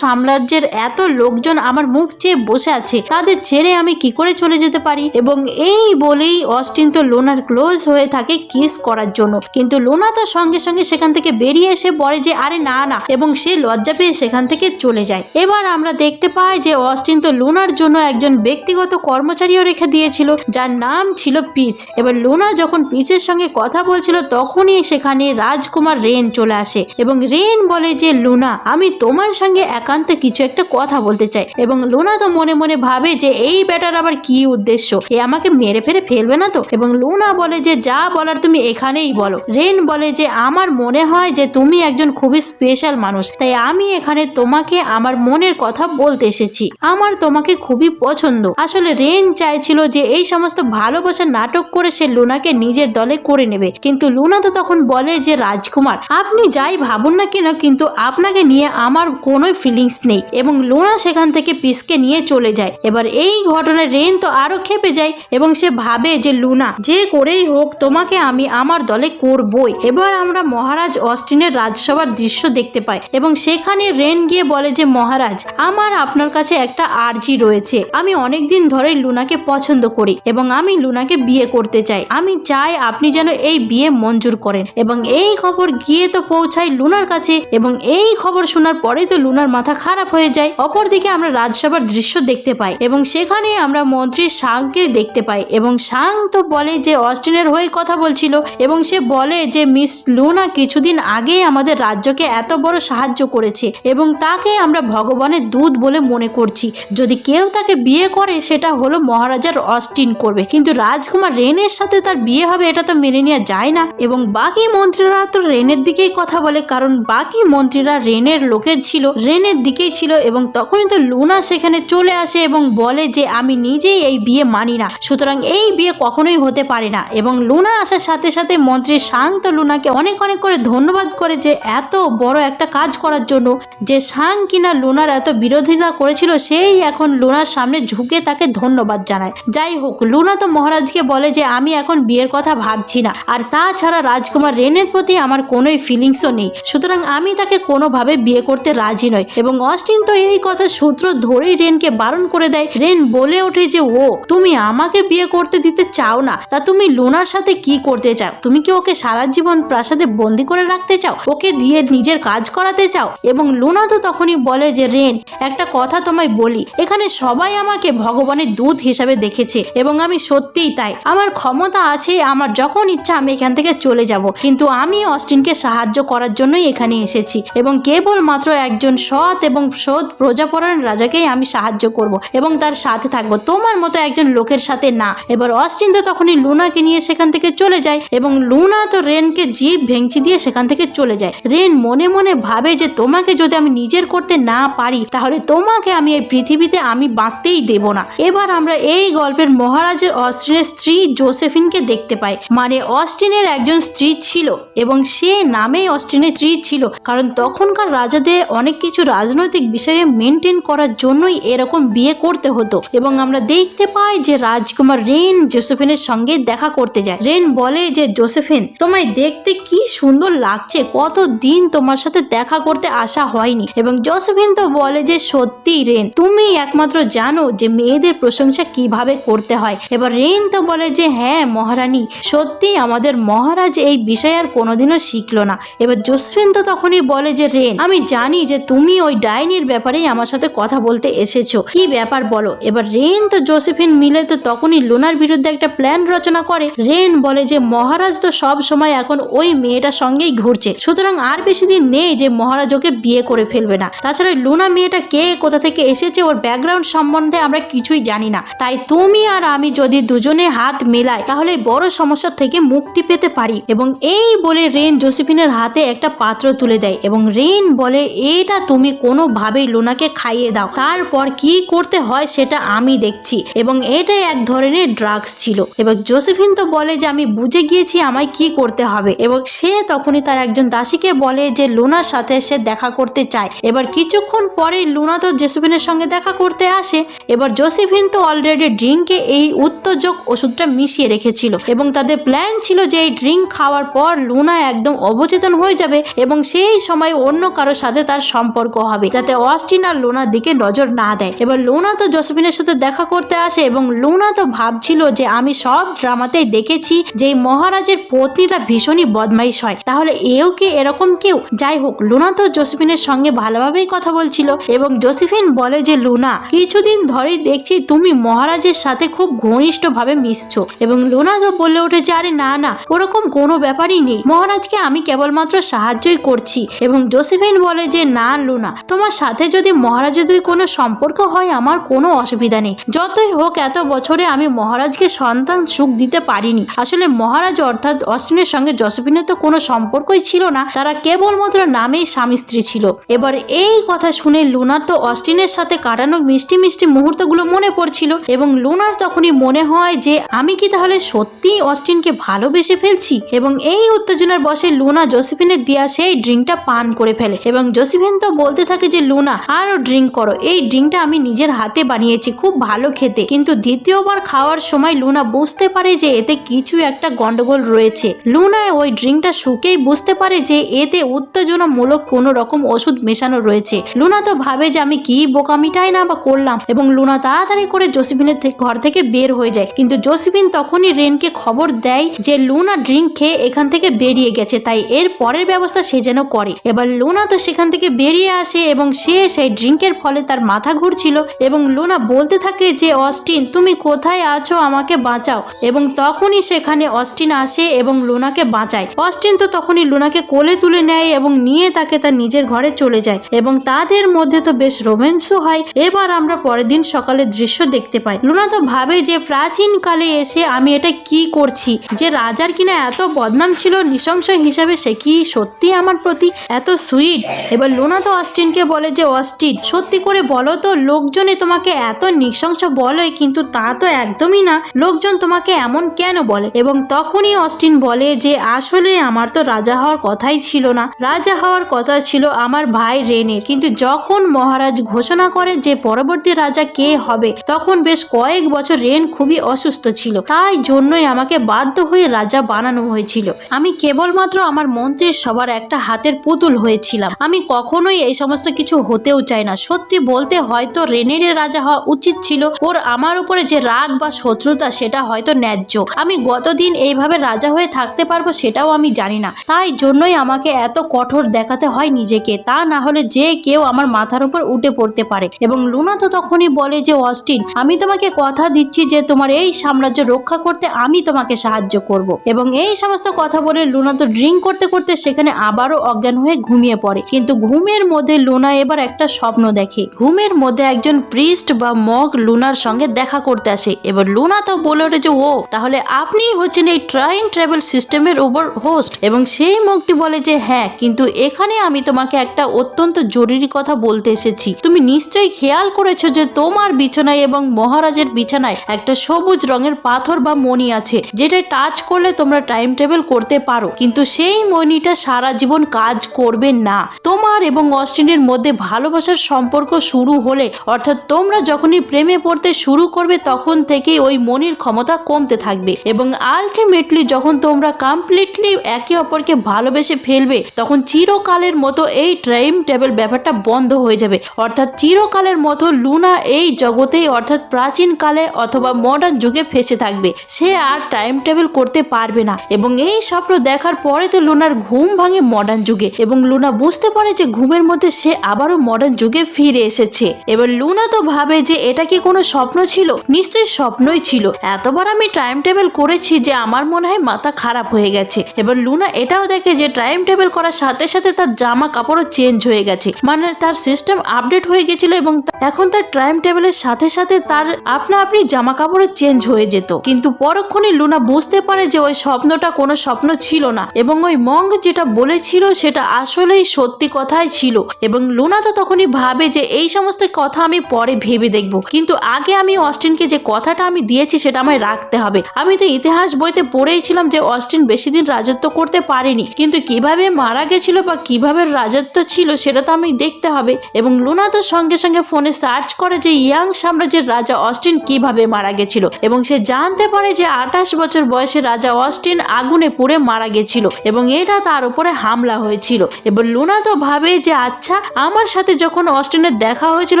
সাম্রাজ্যের এত লোকজন আমার মুখ চেয়ে বসে আছে, তাদের ছেড়ে আমি কি করে চলে যেতে পারি? এবং এই বলেই অস্টিন তো লুনার ক্লোজ হয়ে থাকে কিস করার জন্য, কিন্তু লুনা তো সঙ্গে সঙ্গে সেখান থেকে বেরিয়ে এসে বলে যে আরে না না, এবং সে লজ্জা পেয়ে সেখান থেকে চলে যায়। এবার আমরা দেখতে পাই যে অস্টিন তো লুনার জন্য একজন ব্যক্তিগত কর্মচারীও রেখে দিয়েছিল, যার নাম ছিল পিচ। এবার লুনা যখন পিচের সঙ্গে কথা বলছিল তখনই সেখানে রাজকুমার রেন চলে আসে, এবং রেন বলে যে লুনা, আমি তোমার সঙ্গে একান্তে কিছু একটা কথা বলতে চাই। এবং লুনা তো মনে মনে ভাবে যে এই ব্যাটার আবার কি উদ্দেশ্য, এ আমাকে মেরে ফেলবে না তো? এবং লুনা বলে যে যা বলার তুমি এখানেই বলো। রেন বলে যে আমার মনে হয় যে তুমি একজন খুবই স্পেশাল মানুষ, তাই আমি এখানে তোমাকে আমার মনের কথা বলতে এসেছি। আমার তোমাকে খুবই পছন্দ। আসলে রেন চাইছিল যে এই সমস্ত ভালোবাসার নাটক করে সে লুনাকে নিজের দলে করে নেবে, কিন্তু লুনা তো তখন বলে যে রাজকুমার, আপনি যাই ভাবুন না কেন, কিন্তু আপনাকে নিয়ে আমার কোনো ফিলিংস নেই। এবং লুনা সেখান থেকে পিসকে নিয়ে চলে যায়। এবার এই ঘটনায় রেন তো আরো খেপে যায়, এবং সে ভাবে যে লুনা, যে করেই হোক তোমাকে আমি আমার দলে করবই। এবার আমরা মহারাজ অস্টিনের রাজসভার দৃশ্য দেখতে পাই, এবং সেখানে রেন গিয়ে বলে যে মহারাজ, আমার আপনার কাছে একটা আর্জি রয়েছে। আমি অনেকদিন ধরে লুনাকে পছন্দ করি এবং আমি লুনাকে বিয়ে করতে চাই। আমি চাই আপনি যেন এই বিয়ে মঞ্জুর করেন। এবং এই খবর গিয়ে তো পৌঁছায় লুনার কাছে, এবং এই খবর শোনার পরে তো লুনার মাথা খারাপ হয়ে যায়। অপরদিকে আমরা রাজসভার দৃশ্য দেখতে পাই, এবং সেখানে আমরা মন্ত্রী সাংকে দেখতে পাই, এবং সাং তো বলে যে অস্টিনের হয়ে কথা বলছিল, এবং সে বলে যে মিস লুনা কিছুদিন আগে আমাদের রাজ্যকে এত বড় সাহায্য করেছে, এবং তাকে আমরা ভগবানের দূত বলে মনে করছি। যদি কেউ তাকে বিয়ে করে সেটা হলো মহারাজার অস্টিন করবে, কিন্তু রাজকুমার রেনের সাথে তার বিয়ে হবে এটা তো মেনে নেওয়া যায় না। এবং বাকি মন্ত্রীরা তো রেনের দিকেই কথা বলে, কারণ বাকি মন্ত্রীরা রেনের লোকের ছিল, রেনের দিকেই ছিল। এবং তখনই তো লুনা সেখানে চলে আসে এবং বলে যে আমি নিজেই এই বিয়ে মানি না, সুতরাং এই বিয়ে কখনোই হতে পারে না। এবং লুনা আসার সাথে সাথে মন্ত্রী সাং তো লুনাকে অনেক অনেক করে ধন্যবাদ করে যে এত বড় একটা কাজ করার জন্য। যে সাং কিনা লুনার এত বিরোধিতা করেছিল, সেই এখন লুনার সামনে ঝুঁকে তাকে ধন্যবাদ জানায়। যাই হোক, লুনা তো মহারাজকে বলে যে আমি এখন বিয়ের কথা ভাবছি না, আর তাছাড়া রাজকুমার রেনের প্রতি আমার কোনোই ফিলিংসও নেই, সুতরাং আমি তাকে কোনোভাবে বিয়ে করতে রাজি নই। এবং অস্টিন তো এই কথা সূত্র ধরেই রেনকে বারণ করে দেয়। রেন বলে ওঠে যে ও, তুমি আমাকে বিয়ে করতে দিতে চাও না, তা তুমি লুনার সাথে কি করতে চাও? তুমি কি ওকে সারা জীবন প্রাসাদে বন্দি করে রাখতে চাও? ওকে দিয়ে নিজের কাজ করাতে চাও? এবং লুনা তো তখনই বলে যে রেন, একটা কথা তোমায় বলি, এখানে সবাই আমাকে ভগবানের দূত হিসাবে দেখেছে, এবং আমি সত্যিই তাই। আমার ক্ষমতা আছে, আমার যখন ইচ্ছা আমি এখান থেকে চলে যাব, কিন্তু আমি অস্টিনকে সাহায্য করার জন্যই এখানে এসেছি, এবং কেবলমাত্র একজন সৎ এবং সৎ প্রজাপরায়ণ রাজাকেই আমি সাহায্য করব এবং তার সাথে থাকবো, তোমার মতো একজন লোকের সাথে না। এবার অস্টিন তো তখনই লুনাকে নিয়ে সেখান থেকে চলে যায়, এবং লুনা তো রেনকে জিভ ভেঙচি দিয়ে সেখান থেকে চলে যায়। রেন মনে মনে ভাবে যে তোমাকে যদি আমি নিজের করতে না পারি তাহলে তোমাকে আমি এই পৃথিবীতে আমি বাঁচতেই দেব না। এবার আমরা এই গল্পের মহারাজের অস্টিনের স্ত্রী জোসেফিনকে দেখতে পাই। মানে অস্টিনের একজন স্ত্রী ছিল, এবং সে নামেই অস্টিনের স্ত্রী ছিল, কারণ তখনকার রাজাদের অনেক কিছু রাজনৈতিক বিষয়ে মেনটেন করার জন্যই এরকম বিয়ে করতে হতো। এবং আমরা দেখতে পাই যে রাজকুমার রেন জোসেফিনের সঙ্গে দেখা করতে যায়। রেন বলে যে জোসেফিন, তোমায় দেখতে কি সুন্দর লাগছে, কতদিন তোমার সাথে দেখা করতে আসা হয়নি। এবং জোসেফিন তো বলে যে সত্যি রেন, তুমি একমাত্র জানো যে মেয়েদের প্রশংসা কিভাবে করতে হয়। এবার রেন তো বলে যে হ্যাঁ মহারানী, সত্যি আমাদের মহারাজ এই বিষয় আর কোনোদিনও শিখলো না। এবার জোসেফিন তো তখনই বলে যে রেন, আমি জানি যে তুমি ওই ডাইনির ব্যাপারেই আমার সাথে কথা বলতে এসেছো, কি ব্যাপার বলো। এবার রেন তো জোসেফিন মিলে তো তখনই লুনার বিরুদ্ধে একটা প্ল্যান রচনা করে। রেন বলে যে মহারাজ তো সব সময় এখন ওই মেয়েটার সঙ্গেই ঘুরছে, সুতরাং আর বেশি দিন নেই যে মহারাজ ওকে বিয়ে করে ফেলবে না। তাছাড়া লুনা মেয়েটা কে কোথা থেকে এসেছে, ওর ব্যাকগ্রাউন্ড সম্বন্ধে আমরা কিছুই জানি না। তাই তুমি আর আমি যদি দুজনে হাত মেলাই তাহলে বড় সমস্যা থেকে মুক্তি পেতে পারি। এবং এই বলে রেন জোসেফিনের হাতে একটা পাত্র তুলে দেয় এবং রেন বলে, এটা তুমি কোনোভাবেই লুনাকে খাইয়ে দাও, তারপর কি করতে হয় সেটা আমি দেখছি। এবং এটাই এক ধরনের ড্রাগস ছিল। এবং জোসেফিন তো বলে যে আমি বুঝে গিয়েছি আমায় কি করতে হবে। এবং সে তখনই তার একজন দাসীকে বলে যে লুনার সাথে সে দেখা করতে চায়। এবার কিছুক্ষণ পরে লুনা তো জোসেফিনের সঙ্গে দেখা করতে আসে। এবার জোসেফিন তো অলরেডি ড্রিঙ্কে এই উত্তেজক ওষুধটা মিশিয়ে রেখেছিল এবং তাদের প্ল্যান ছিল যে এই ড্রিঙ্ক খাওয়ার পর লুনা একদম অবচেতন হয়ে যাবে এবং সেই সময় অন্য কারোর সাথে তার সম্পর্ক হবে, যাতে অস্টিন আর লুনার দিকে নজর না দেয়। এবার লুনা তো জোসেফিনের সাথে দেখা করতে আসে এবং লুনা তো ভাবছিল যে আমি সব ড্রামাতেই দেখেছি যে মহারাজের পত্নীরা ভীষণই বদমাইশ হয়, তাহলে এও কি এরকম কেউ? যাই হোক, লুনা তো জোসেফিনের সঙ্গে ভালোভাবেই কথা বলছিল এবং জোসেফিন বলে যে লুনা, কিছুদিন ধরেই দেখছি তুমি মহারাজের সাথে খুব ঘনিষ্ঠভাবে মিশছো। এবং লুনা তো বলে উঠেছে, আরে না না, ওরকম কোনো ব্যাপারই নেই, মহারাজকে আমি কেবলমাত্র সাহায্যই করছি। এবং জোসেফিন বলে যে না লুনা, তোমার সাথে যদি মহারাজের কোনো সম্পর্ক হয় আমার কোনো অসুবিধা নেই, যতই হোক এত বছরে আমি মহারাজকে সন্তান সুখ দিতে পারিনি। আসলে মহারাজ অর্থাৎ অস্টিনের সঙ্গে জোসেফিনের তো কোনো সম্পর্কই ছিল না, তারা কেবলমাত্র নামেই স্বামী স্ত্রী ছিল। এবার এই কথা শুনে লুনার তো অস্টিনের সাথে কাটানো মিষ্টি মিষ্টি মুহূর্তগুলো মনে পড়ছিল এবং লুনার তখনই মনে হয় যে আমি কি তাহলে সত্যিই অস্টিনকে ভালোবেসে ফেলছি। এবং এই উত্তেজনার বশে লুনা জোসেফিনের দেয়া সেই ড্রিঙ্কটা পান করে ফেলে এবং জোসেফিন তো বলতে থাকে যে লুনা আরো ড্রিঙ্ক করো, এই ড্রিঙ্কটা আমি নিজের হাতে বানিয়েছি, খুব ভালো খেতে। কিন্তু দ্বিতীয়বার খাওয়ার সময় লুনা বুঝতে পারে যে এতে কিছু একটা গন্ডগোল রয়েছে। লুনা ওই ড্রিঙ্কটা শুকেই বুঝতে পারে যে এতে উত্তেজনামূলক কোনো রকম ওষুধ মেশানো রয়েছে। লুনা তো ভাবে যে আমি কি বোকামিটাই না বা করলাম এবং লুনা তাড়াতাড়ি করে জোসেফিনের ঘর থেকে বের হয়ে যায়। কিন্তু জোসেফিন তখনই রেনকে খবর দেয় যে লুনা ড্রিঙ্ক খেয়ে এখান থেকে বেরিয়ে গেছে, তাই এর পরের ব্যবস্থা সে যেন করে। এবার লুনা তো সেখান থেকে বেরিয়ে আসে এবং সে সেই ড্রিঙ্কের ফলে তার মাথা ঘুরছিল এবং লুনা বলতে থাকে যে অস্টিন তুমি কোথায় আছো, আমাকে বাঁচাও। এবং তখনই সেখানে অস্টিন আসে এবং লুনাকে বাঁচায়। অস্টিন তো তখনই লুনাকে কোলে তুলে নেয় এবং নিয়ে তাকে তার নিজের ঘরে চলে যায় এবং তাদের মধ্যে তো বেশ রোম্যান্সও হয়। এবার আমরা পরের দিন সকালের দৃশ্য দেখতে পাই। লুনা তো ভাবে যে প্রাচীন কালে এসে আমি এটা কি করছি, যে রাজার কিনা এত বদনাম ছিল নৃশংস হিসাবে, সে কি সত্যি আমার প্রতি এত সুইট। এবার লুনা তো অস্টিনকে বলে যে অস্টিন সত্যি করে বলো তো, লোকজনে তোমাকে এত নৃশংস বলে কিন্তু তা তো একদমই না, লোকজন তোমাকে এমন কেন বলে? এবং তখনই অস্টিন বলে যে আসলে আমার তো রাজা হওয়ার কথাই ছিল না, রাজা হওয়ার কথা ছিল আমার ভাই রেনের। কিন্তু যখন মহারাজ ঘোষণা করে যে পরবর্তী রাজা কে হবে, তখন বেশ কয়েক বছর রেন খুবই অসুস্থ ছিল, তাই জন্যই আমাকে বাধ্য হয়ে রাজা বানানো হয়েছিল। আমি কেবলমাত্র আমার মন্ত্রীর সবার একটা হাতের পুতুল হয়েছিলাম, আমি কখনোই এই সমস্ত কিছু হতেও চাই না। সত্যি বলতে হয়তো রেনের রাজা হওয়া উচিত ছিল, ওর আমার উপরে যে রাগ বা শত্রুতা সেটা হয়তো ন্যায্য। আমি গতদিন এইভাবে রাজা হয়ে থাকতে পারবো সেটাও আমি জানি না, তাই জন্যই আমাকে এত কঠোর দেখাতে হয় নিজেকে, তা না হলে যে কেউ আমার মাথার উপর উঠে পড়তে পারে। এবং লুনা তো তখনই বলে যে অস্টিন আমি তোমাকে কথা দিচ্ছি যে তোমার এই সাম্রাজ্য রক্ষা করতে আমি তোমাকে সাহায্য করব। এবং এই সমস্ত কথা বলে লুনা তো ড্রিঙ্ক করতে করতে সেখানে আবারও অজ্ঞান হয়ে ঘুমিয়ে পড়ে। কিন্তু ঘুমের মধ্যে লুনা এবার একটা স্বপ্ন দেখে। ঘুমের মধ্যে একজন প্রিস্ট বা মগ লুনার সঙ্গে দেখা করতে আসে। এবার লুনা তো বলে ওঠে যে ও তাহলে আপনি হচ্ছেন এই টাইম ট্রাভেল সিস্টেমের ওভার হোস্ট। এবং সেই মগটি বলে যে হ্যাঁ, কিন্তু এখানে আমি তোমাকে একটা অত্যন্ত জরুরি কথা বলতে এসেছি। তুমি নিশ্চয়ই খেয়াল করেছো যে তোমার বিছানায় এবং মহারাজের বিছানায় একটা সবুজ রঙের পাথর বা মণি আছে, যেটা টাচ করলে তোমরা টাইম ট্রাভেল করতে পারো, কিন্তু সেই মণিটা সারা জীবন কাজ করবে না। তোমার এবং অস্টিনের মধ্যে ভালোবাসার সম্পর্ক শুরু হলে অর্থাৎ তোমরা যখনই প্রেমে পড়তে শুরু করবে তখন থেকেই ওই মনির ক্ষমতা কমতে থাকবে এবং আলটিমেটলি যখন তোমরা কমপ্লিটলি একে অপরকে ভালোবেসে ফেলবে তখন চিরকালের মতো এই টাইম ট্রাভেল ব্যাপারটা বন্ধ হয়ে যাবে। অর্থাৎ চিরকালের মতো লুনা এই জগতেই অর্থাৎ প্রাচীন কালে অথবা মডার্ন যুগে ফেসে থাকবে, সে আর টাইম ট্রাভেল করতে পারবে না। এবং এই স্বপ্ন দেখার পরে তো লুনার ঘুম ভাঙে মডার্ন যুগে এবং লুনা বুঝতে পারে যে ঘুমের মধ্যে সে আবারও মডার্ন যুগে ফিরে এসেছে। এবার লুনা তো ভাবে যে এটা কি কোনো স্বপ্ন ছিল? নিশ্চয়ই স্বপ্নই ছিল, এতবার আমি টাইম ট্রাভেল করেছি যে আমার মনে হয় মাথা খারাপ হয়ে গেছে। এবার লুনা এটাও দেখে যে টাইম ট্রাভেল করার সাথে সাথে তার জামা কাপড়ও চেঞ্জ হয়ে গেছে, মানে তার সিস্টেম আপডেট আপডেট হয়ে গেছিল এবং এখন তার টাইম টেবিলের সাথে সাথে তার আপনা আপনি জামা কাপড়ও চেঞ্জ হয়ে যেত। কিন্তু পরক্ষণে লুনা বুঝতে পারে যে ওই স্বপ্নটা কোনো স্বপ্ন ছিল না এবং ওই মঙ্গ যেটা বলেছিল সেটা আসলেই সত্যি কথাই ছিল। এবং লুনা তো তখনই ভাবে যে এই সমস্ত কথা আমি পরে ভেবে দেখব, কিন্তু আগে আমি অস্টিনকে যে কথাটা আমি দিয়েছি সেটা আমায় রাখতে হবে। আমি তো ইতিহাস বইতে পড়েইছিলাম যে অস্টিন বেশি দিন রাজত্ব করতে পারেনি, কিন্তু কিভাবে মারা গেছিল বা কিভাবে রাজত্ব ছিল সেটা তো আমি দেখতে হবে। এবং লুনা তো সঙ্গে সঙ্গে ফোনে সার্চ করে যে ইয়াং সাম্রাজ্যের রাজা অস্টিন কিভাবে মারা গেছিল এবং সে জানতে পারে যে 28 বছর বয়সে রাজা অস্টিন আগুনে পুড়ে মারা গেছিল এবং এটা তার উপরে হামলা হয়েছিল। এবার লুনা তো ভাবে যে আচ্ছা, আমার সাথে যখন অস্টিনের দেখা হয়েছিল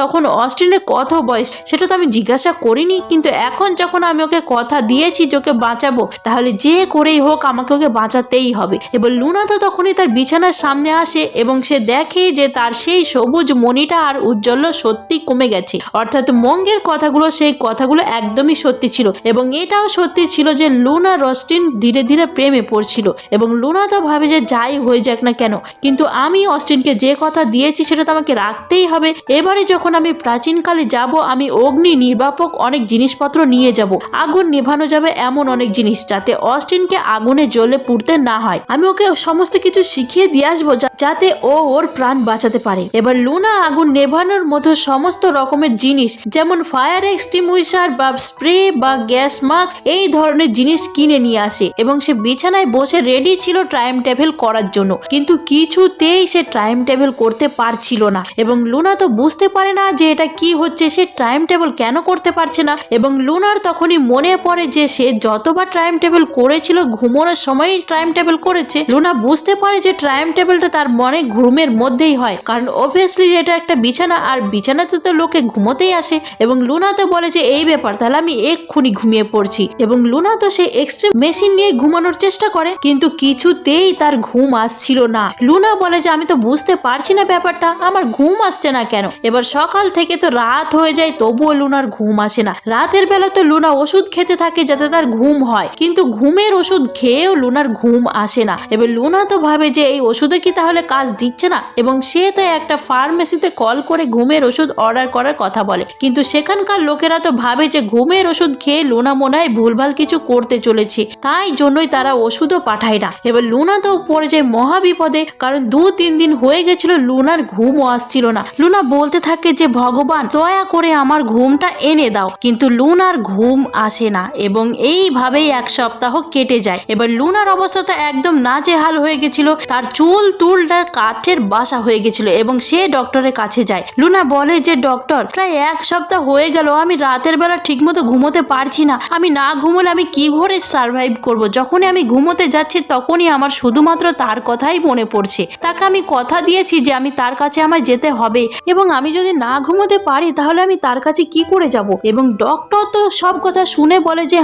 তখন অস্টিনের কত বয়স সেটা তো আমি জিজ্ঞাসা করিনি, কিন্তু এখন যখন আমি ওকে কথা দিয়েছি যে ওকে বাঁচাবো, তাহলে যে করেই হোক আমাকে ওকে বাঁচাতেই হবে। এবার লুনা তো তখনই তার বিছানার সামনে আসে এবং সে দেখে যে তার সেই সবুজ মণিটা আর উজ্জ্বল সত্যি কমে গেছে, অর্থাৎ মঙ্গের কথাগুলো সেই কথাগুলো একদমই সত্যি ছিল। এবং এটাও সত্যি ছিল যে লুনা অস্টিন ধীরে ধীরে প্রেমে পড়ছিল এবং লুনা তো ভাবে যে যাই হয়ে যাক না কেন, কিন্তু আমি অস্টিনকে যে কথা দিয়েছি সেটা তো আমাকে রাখতেই হবে। এবারে যখন আমি প্রাচীনকালে যাব, আমি অগ্নি নির্বাপক অনেক জিনিসপত্র নিয়ে যাব, আগুন নেভানো যাবে এমন অনেক জিনিস, যাতে অস্টিনকে আগুনে জ্বলে পুড়তে না হয়। আমি ওকে সমস্ত কিছু শিখিয়ে দিয়ে আসবো যাতে ও ওর প্রাণ বাঁচাতে পারে। এবার লুনা আগুন নেভানোর মতো সমস্ত রকমের জিনিস যেমন ফায়ার এক্সটিংগুইশার বা স্প্রে বা গ্যাস মাস্ক এই ধরনের জিনিস কিনে নিয়ে আসে এবং সে বিছানায় বসে রেডি ছিল টাইম টেবিল করার জন্য, কিন্তু কিছুতেই সে টাইম টেবিল করতে পারছিল না। এবং লুনা তো বুঝতে পারে না যে এটা কি হচ্ছে, সে টাইম টেবিল কেন করতে পারছে না। এবং লুনার তখনই মনে পড়ে যে সে যতবার টাইম টেবিল করেছিল ঘুমানোর সময়ই টাইম টেবিল করেছে। লুনা বুঝতে পারে যে টাইম টেবিলটা তার মনে ঘুমের মধ্যেই হয়, কারণ অবভিয়াসলি এটা একটা বিছানা আর বিছানাতে তো লোকে ঘুমোতেই আসে। এবং লুনা তো বলে যে এই ব্যাপার, তাহলে আমি এক্ষুনি ঘুমিয়ে পড়ছি। এবং লুনা তো সেই এক্সট্রিম মেশিন নিয়ে ঘুমানোর চেষ্টা করে, কিন্তু কিছুতেই তার ঘুম আসছিল না। লুনা বলে যে আমি তো বুঝতে পারছি না ব্যাপারটা, আমার ঘুম আসছে না কেন। এবার সকাল থেকে তো রাত হয়ে যায় তবুও লুনার ঘুম আসে না। রাতের বেলা তো লুনা ওষুধ খেতে থাকে যাতে তার ঘুম হয়, কিন্তু ঘুমের ওষুধ খেয়েও লুনার ঘুম আসে না। এবার লুনা তো ভাবে যে এই ওষুধে কি তাহলে কাজ দিচ্ছে না, এবং সে তো একটা ফার্মেসিতে কল করে ঘুমের ওষুধ অর্ডার করার কথা বলে, কিন্তু সেখানকার লোকেরা তো ভাবে যে ঘুমের ওষুধ খেয়ে লুনা মনে হয় ভুলভাল কিছু করতে চলেছে, তাই জন্যই তারা ওষুধও পাঠায় না। এবার লুনা তো পড়ে যায় মহা বিপদে, কারণ 2-3 দিন হয়ে গেছিল লুনার ঘুমও আসছিল না। লুনা বলতে থাকে যে ভগবান দয়া করে আমার ঘুমটা এনে দাও, কিন্তু লুনার ঘুম আসে না এবং এইভাবেই 1 সপ্তাহ কেটে যায়। এবার লুনার অবস্থা তো একদম নাজেহাল হয়ে গেছিল, তার চুল তুলটা কাঠের বাসা হয়ে গেছিল এবং সে ডক্টরের কাছে যায়। লুনা বলে যে ডক্টর, প্রায় 1 সপ্তাহ হয়ে গেল আমি রাতের বেলা ঠিকমতো ঘুমোতে পারছি না, আমি না ঘুমোলে আমি কি করে সার্ভাইভ করব। যখনই আমি ঘুমোতে যাচ্ছি তখনই আমার শুধুমাত্র তার কথাই মনে পড়ছে। তাকে আমি কথা দিয়েছি যে আমি তার কাছে আমায় যেতে হবে এবং আমি যদি না ঘুমোতে পারি তাহলে আমি তার কাছে কি করে যাব। এবং ডক্টর তো সব কথা শুনে বলে যে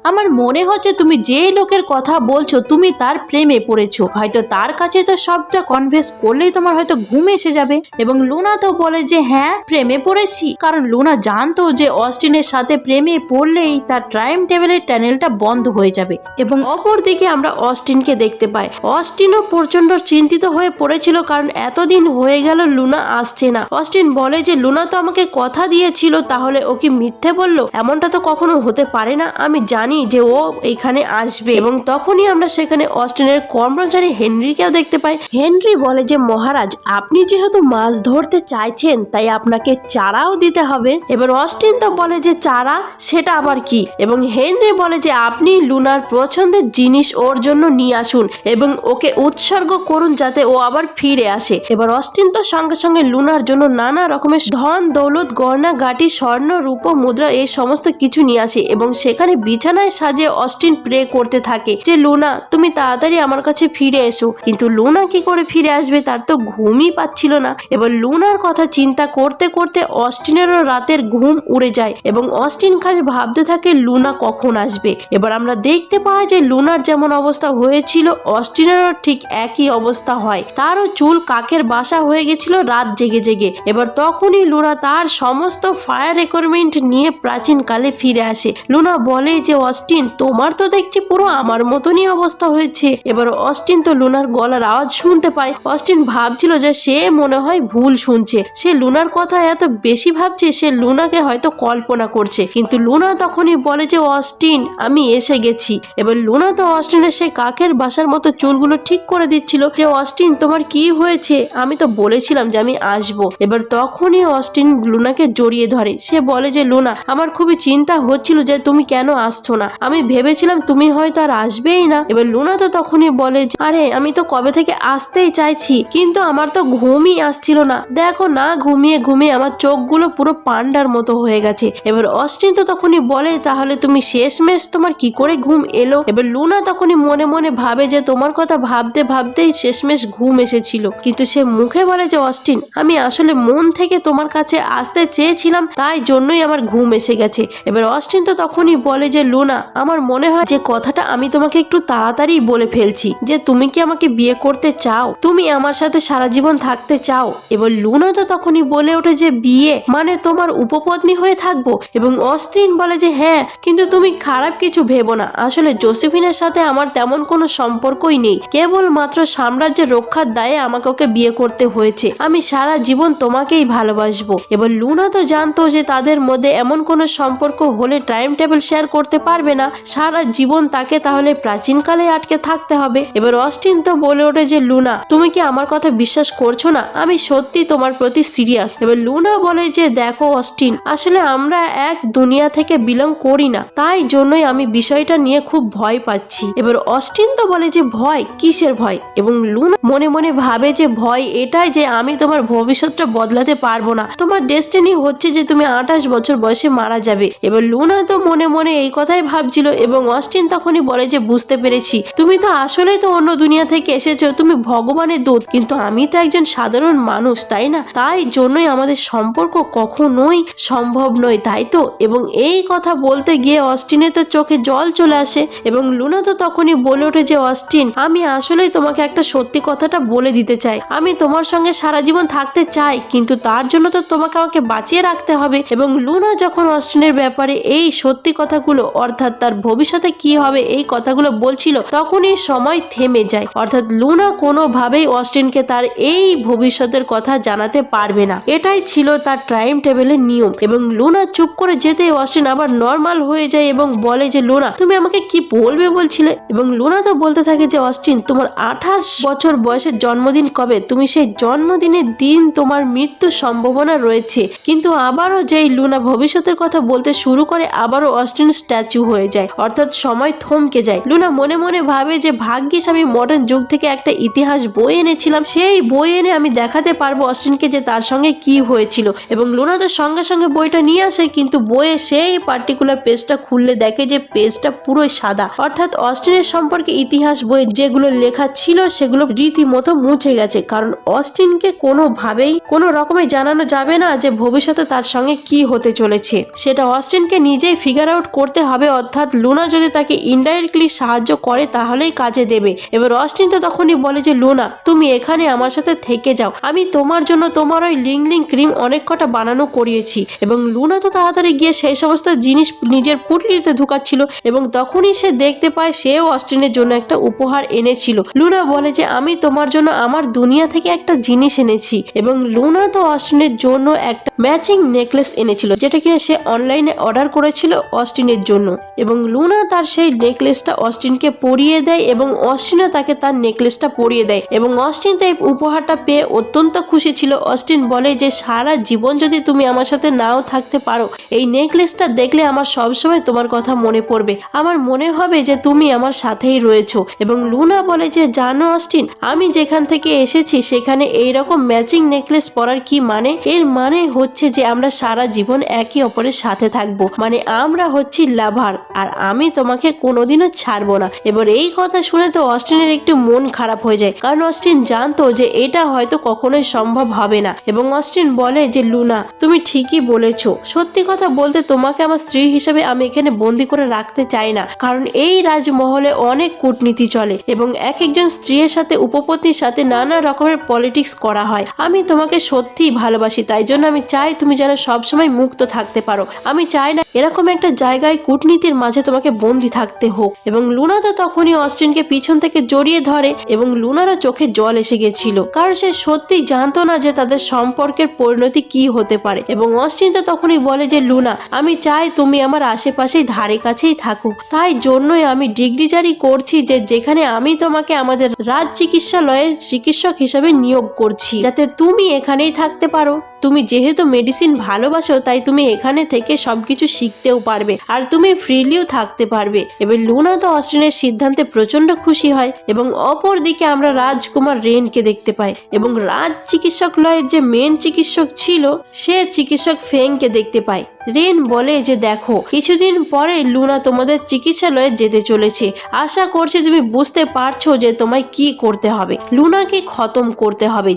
আমার মনে হচ্ছে তুমি যে লোকের কথা বলছো তুমি তার প্রেমে পড়েছো, হয়তো তার কাছে তো সবটা কনভেন্স করলেই তোমার হয়তো ঘুম এসে যাবে। এবং লুনা তো বলে যে হ্যাঁ প্রেমে পড়েছি, কারণ লুনা জানতো যে অস্টিনের সাথে প্রেমে পড়লেই তার টাইম টেবিলের টানেলটা বন্ধ হয়ে যাবে। এবং অপরদিকে আমরা অস্টিনকে দেখতে পাই, অস্টিনও প্রচন্ড চিন্তিত হয়ে পড়েছিল, কারণ এতদিন হয়ে গেল লুনা আসছে না। অস্টিন বলে যে লুনা তো আমাকে কথা দিয়েছিল, তাহলে ও কি মিথ্যে বললো? এমনটা তো কখনো হতে পারে না, আমি জানি যে ও এখানে আসবে। এবং তখনই আমরা সেখানে অস্টিনের কর্মচারী হেনরিকেও দেখতে পাই। হেনরি বলে যে মহারাজ, আপনি যেহেতু মাছ ধরতে চাইছেন তাই আপনাকে চারাও দিতে হবে। এবার অস্টিন তো বলে যে চারা সেটা আবার কি, এবং হেনরি বলে যে আপনি লুনার পছন্দের জিনিস ওর জন্য নিয়ে আসুন এবং ওকে উৎসর্গ করুন যাতে ও আবার ফিরে আসে। এবার অস্টিন তো সঙ্গে সঙ্গে লুনার জন্য নানা রকমের ধন দৌলত গয়না গাটি স্বর্ণ রূপ মুদ্রা এই সমস্ত কিছু নিয়ে আসে এবং সেখানে বিছানায় সাজে অস্টিন প্রে করতে থাকে যে লুনা তুমি তাড়াতাড়ি আমার কাছে ফিরে এসো। কিন্তু লুনা কি করে ফিরে আসবে, তার তো ঘুমই পাচ্ছিল না। এবার লুনার কথা চিন্তা করতে করতে অস্টিনেরও রাতের ঘুম উড়ে যায় এবং অস্টিন খালি ভাবতে থাকে লুনা কখন আসবে। এবার আমরা দেখতে পাই যে লুনার যেমন অবস্থা হয়েছিল অস্টিনেরও ঠিক একই অবস্থা হয়, তারও চুল কাকের বাসা হয়ে গেছিল রাত জেগে জেগে। এবার তখনই লুনা তার সমস্ত ফায়ার রিকোয়ারমেন্ট নিয়ে প্রাচীন কালে ফিরে আসে। লুনা বলে যে অস্টিন তোমার তো দেখছি পুরো আমার মতনই অবস্থা হয়েছে। এবার অস্টিন তো লুনার গলার আওয়াজ শুনতে পায়। অস্টিন ভাবছিল যে সে মনে হয় ভুল শুনছে, শুনছে। সে লুনার কথা এত বেশি ভাবছে, সে লুনাকে হয়তো কল্পনা করছে। কিন্তু লুনা তখনই বলে যে অস্টিন আমি এসে গেছি। এবার লুনা তো অস্টিনের সেই কাকের বাসার মতো চুলগুলো ঠিক করে দিচ্ছিল যে অস্টিন তোমার কি হয়েছে, আমি তো বলেছিলাম যে আমি আসবো। এবার তখনই অস্টিন লুনাকে জড়িয়ে ধরে। সে বলে যে লুনা আমার খুবই চিন্তা হচ্ছিল যে তুমি কেন আসছো না, আমি ভেবেছিলাম তুমি হয়তো আর আসবেই না। এবার লুনা তো তখনই বলে যে আরে আমি তো কবে থেকে আসতেই চাইছি, কিন্তু আমার তো ঘুমই আসছিল না, দেখো না ঘুমিয়ে ঘুমিয়ে আমার চোখগুলো পুরো পান্ডার মতো হয়ে গেছে। এবার অস্টিন তো তখনই বলে তাহলে তুমি শেষমেশ তোমার কি করে ঘুম এলো? এবার লুনা তখনই মনে মনে ভাবে যে তোমার কথা ভাবতে ভাবতেই শেষমেশ ঘুম এসেছিল, কিন্তু সে মুখে বলে যে অস্টিন আমি আসলে মন থেকে তোমার কাছে আসতে চেয়েছিলাম, তাই জন্যই আমার ঘুম এসে গেছে। এবার অস্টিন তো তখনই বলে যে লুনা আমার মনে হয় যে কথাটা আমি তোমাকে একটু তাড়াতাড়ি বলে ফেলছি, যে তুমি কি আমাকে বিয়ে করতে চাও, তুমি আমার সাথে সারা জীবন থাকতে চাও? এবার লুনা তো তখনই বলে ওঠে যে বিয়ে মানে তোমার উপপত্নী হয়ে থাকবো। এবং অস্টিন বলে যে হ্যাঁ, কিন্তু তুমি খারাপ কিছু ভেবো না, আসলে জোসেফিনের সাথে আমার তেমন কোনো সম্পর্কই নেই, কেবলমাত্র সাম্রাজ্যের রক্ষার দায়ে আমাকে ওকে বিয়ে করতে হয়েছে, আমি সারা জীবন তোমাকেই ভালোবাসবো। এবার লুনা তো জানতো যে তাদের মধ্যে এমন কোনো সম্পর্ক হলে টাইম টেবিল শেয়ার করতে পারবে না, সারা জীবন তাকে তাহলে প্রাচীনকালে আটকে থাকতে হবে। এবার অস্টিন তো বলে ওঠে যে লুনা তুমি কি আমার কথা বিশ্বাস করছো না, আমি সত্যি তোমার প্রতি সিরিয়াস। এবার লুনা বলে যে দেখো অস্টিন আসলে আমরা এক দুনিয়া থেকে বিলং করি না, তাই জন্যই আমি বিষয়টা নিয়ে খুব ভয় পাচ্ছি। এবার অস্টিন তো বলে যে ভয় কিসের ভয়? এবং লুনা মনে মনে ভাবে যে ভয় এটাই যে আমি তোমার ভবিষ্যৎটা বদলাতে পারবো না, তোমার ডেস্টিনি হচ্ছে যে তুমি 28 বছর বয়সে মারা যাবে। এবার লুনা তো মনে মনে এই কথাই ভাবছিল এবং অস্টিন তখনই বলে যে বুঝতে পেরেছি, তুমি তো আসলেই তো অন্য দুনিয়া থেকে এসেছো, তুমি ভগবানের দূত, কিন্তু আমি তো একজন সাধারণ মানুষ তাই না, তাই জন্যই আমাদের সম্পর্ক কখনোই সম্ভব নয়, তাই তো? এবং এই কথা বলতে গিয়ে অস্টিনের তো চোখে জল চলে আসে এবং লুনা তো তখনই বলে ওঠে যে অস্টিন আমি আসলেই তোমাকে একটা সত্যি কথাটা বলে দিতে চাই, আমি তোমার সঙ্গে সারা জীবন থাকতে চাই, কিন্তু তার জন্য তো তোমাকে আমাকে বাঁচিয়ে রাখতে হবে। এবং লুনা যখন অস্টিনের ব্যাপারে এই সত্যি কথাগুলো অর্থাৎ তার ভবিষ্যতে কি হবে এই কথাগুলো বলছিল, তখনই সময় থেমে যায়, অর্থাৎ লুনা কোনোভাবেই অস্টিনকে তার এই ভবিষ্যতের কথা জানাতে পারবে না, এটাই ছিল তার টাইম টেবিলের নিয়ম। এবং লুনা চুপ করে যেতে অস্টিন আবার নর্মাল হয়ে যায় এবং বলে যে লুনা তুমি আমাকে কি বলবে বলছিলে? এবং লুনা তো বলতে থাকে যে অস্টিন তোমার 28 বছর বয়সের জন্মদিন কবে, তুমি সেই জন্মদিনের দিন তোমার মৃত্যুর সম্ভাবনা রয়েছে। কিন্তু আবারও যেই লুনা ভবিষ্যতের কথা বলতে শুরু করে আবারও অস্টিন স্ট্যাচু হয়ে যায়, অর্থাৎ সময় থমকে যায়। লুনা মনে মনে ভাবে যে ভাগ্যিস আমি মডার্ন যুগ থেকে একটা ইতিহাস বই এনেছিলাম, সেই বই এনে আমি দেখাতে পারবো অস্টিনকে যে তার সঙ্গে কি হয়েছিল। এবং লুনা তো সঙ্গে সঙ্গে বইটা নিয়ে আসে, কিন্তু বইয়ে সেই পার্টিকুলার পেজটা খুললে দেখে যে পেজটা পুরোই সাদা, অর্থাৎ অস্টিনের সম্পর্কে ইতিহাস বই যেগুলো লেখা ছিল সেগুলো রীতিমতো মুছে গেছে, কারণ অস্টিনকে কোনোভাবেই কোনো রকমে জানানো যাবে না যে ভবিষ্যতে তার সঙ্গে কি হতে চলেছে, সেটা অস্টিনকে নিজেই ফিগার আউট করতে হবে, অর্থাৎ লুনা যদি তাকে ইনডাইরেক্টলি সাহায্য করে তাহলেই কাজে দেবে। এবার অস্টিন তো তখনই বলে যে লুনা তুমি এখানে আমার সাথে থেকে যাও, আমি তোমার জন্য তোমার ওই লিং ক্রিম অনেক কটা বানানো করিয়েছি। এবং লুনা তো তাড়াতাড়ি গিয়ে সেই সমস্ত জিনিস নিজের পুটলিতে ঢুকাচ্ছিল এবং তখনই সে দেখতে পায় সেও অস্টিনের জন্য একটা উপহার এনেছিল। লুনা বলে যে আমি তোমার জন্য আমার দুনিয়া থেকে একটা জিনিস এনেছি। এবং লুনা তো অস্টিনের জন্য একটা ম্যাচিং নেকলেস এনেছিল, যেটা কিনা সে অনলাইনে অর্ডার করেছিল অস্টিনের জন্য। এবং লুনা তার সেই নেকলেসটা অস্টিনকে পরিয়ে দেয় এবং অস্টিনও তাকে তার নেকলেসটা পরিয়ে দেয়। এবং অস্টিন তো এই উপহারটা পেয়ে অত্যন্ত খুশি ছিল। অস্টিন বলে যে সারা জীবন যদি তুমি আমার সাথে নাও থাকতে পারো, এই নেকলেসটা দেখলে আমার সবসময় তোমার কথা মনে পড়বে, আমার মনে হবে যে তুমি আমার সাথেই রয়েছো। এবং লুনা বলে যে জানো অস্টিন আমি যেখান থেকে এসেছি সেখানে এইরকম ম্যাচিং নেকলেস পরার কি মানে, এর মানে হচ্ছে যে আমরা সারা জীবন একে অপরের সাথে থাকবো, মানে আমরা হচ্ছি লাভার, আর আমি তোমাকে কোনোদিনও ছাড়বো না। এবার এই কথা শুনে তো অস্টিনের একটু মন খারাপ হয়ে যায়, কারণ অস্টিন জানতো যে এটা হয়তো কখনোই সম্ভব হবে না। এবং অস্টিন বলে যে লুনা তুমি ঠিকই বলেছো, সত্যি কথা বলতে তোমাকে আমার স্ত্রী হিসেবে আমি এখানে বন্দি করে রাখতে চাই না, কারণ এই রাজমহলে অনেক কূটনীতি চলে এবং এক একজন স্ত্রীর সাথে উপপত্নীর সাথে নানা রকমের পলিটিক্স করা হয়। আমি তোমাকে সত্যিই ভালোবাসি, তাই জন্য আমি চাই তুমি যেন সবসময় মুক্ত থাকতে পারো, আমি চাই না এরকম একটা জায়গায় কূটনীতির মাঝে তোমাকে বন্দি থাকতে হোক। এবং লুনা তো তখনই অস্টিনকে পিছন থেকে জড়িয়ে ধরে এবং লুনারও চোখে জল এসে গেছিল, কারণ সে সত্যি জানতো না যে যে তাদের সম্পর্কের পরিণতি কি হতে পারে। এবং অস্টিন তো তখনই বলে যে লুনা, আমি চাই তুমি আমার আশেপাশেই ধারে কাছেই থাকো, তাই জন্যই আমি ডিগ্রি জারি করছি যে যেখানে আমি তোমাকে আমাদের রাজ চিকিৎসালয়ের চিকিৎসক হিসেবে নিয়োগ করছি, যাতে তুমি এখানেই থাকতে পারো। তুমি যেহেতু মেডিসিন ভালোবাসো তাই তুমি এখানে থেকে সবকিছু শিখতেও পারবে আর তুমি ফ্রিলিও থাকতে পারবে। এবার লুনা তো অস্টিনের সিদ্ধান্তে প্রচন্ড খুশি হয়। এবং অপর দিকে আমরা রাজকুমার রেনকে দেখতে পাই এবং রাজ চিকিৎসালয়ের যে মেন চিকিৎসক ছিল সে চিকিৎসক ফেংকে দেখতে পাই। রেন বলে যে দেখো, কিছুদিন পরে লুনা তোমাদের চিকিৎসালয়ে যেতে চলেছে, আশা করছি তুমি বুঝতে পারছো যে তোমায় কি করতে হবে। লুনাকে খতম করতে হবে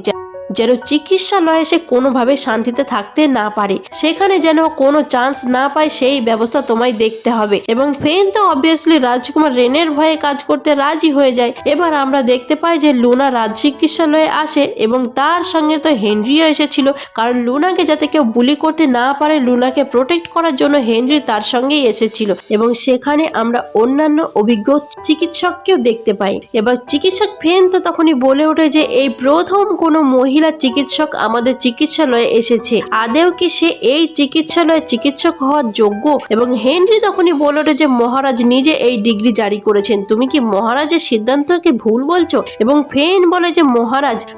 যেন চিকিৎসালয়ে সে কোনোভাবে শান্তিতে থাকতে না পারে, সেখানে যেন কোনো চান্স না পায় সেই ব্যবস্থা তোমায় দেখতে হবে। এবং ফেন তো অবভিয়াসলি রাজকুমার রেনের ভয়ে কাজ করতে রাজি হয়ে যায়। এবার আমরা দেখতে পাই যে লুনা রাজ চিকিৎসালয়ে আসে এবং তার সঙ্গে তো হেনরিও এসেছিল, কারণ লুনাকে যাতে কেউ বুলি করতে না পারে লুনাকে প্রোটেক্ট করার জন্য হেনরি তার সঙ্গেই এসেছিল। এবং সেখানে আমরা অন্যান্য অভিজ্ঞ চিকিৎসককেও দেখতে পাই। এবার চিকিৎসক ফেন তো তখনই বলে ওঠে যে এই প্রথম কোনো মহিলা চিকিৎসক আমাদের চিকিৎসালয়ে এসেছে, আদেও কি সে এই চিকিৎসালয়ে চিকিৎসক হওয়ার যোগ্য? এবং হেনরি তখনই বলে ওঠে যে মহারাজ নিজে এই ডিগ্রি জারি করেছেন, তুমি কি মহারাজের সিদ্ধান্তকে ভুল বলছো? এবং ফেন বলে যে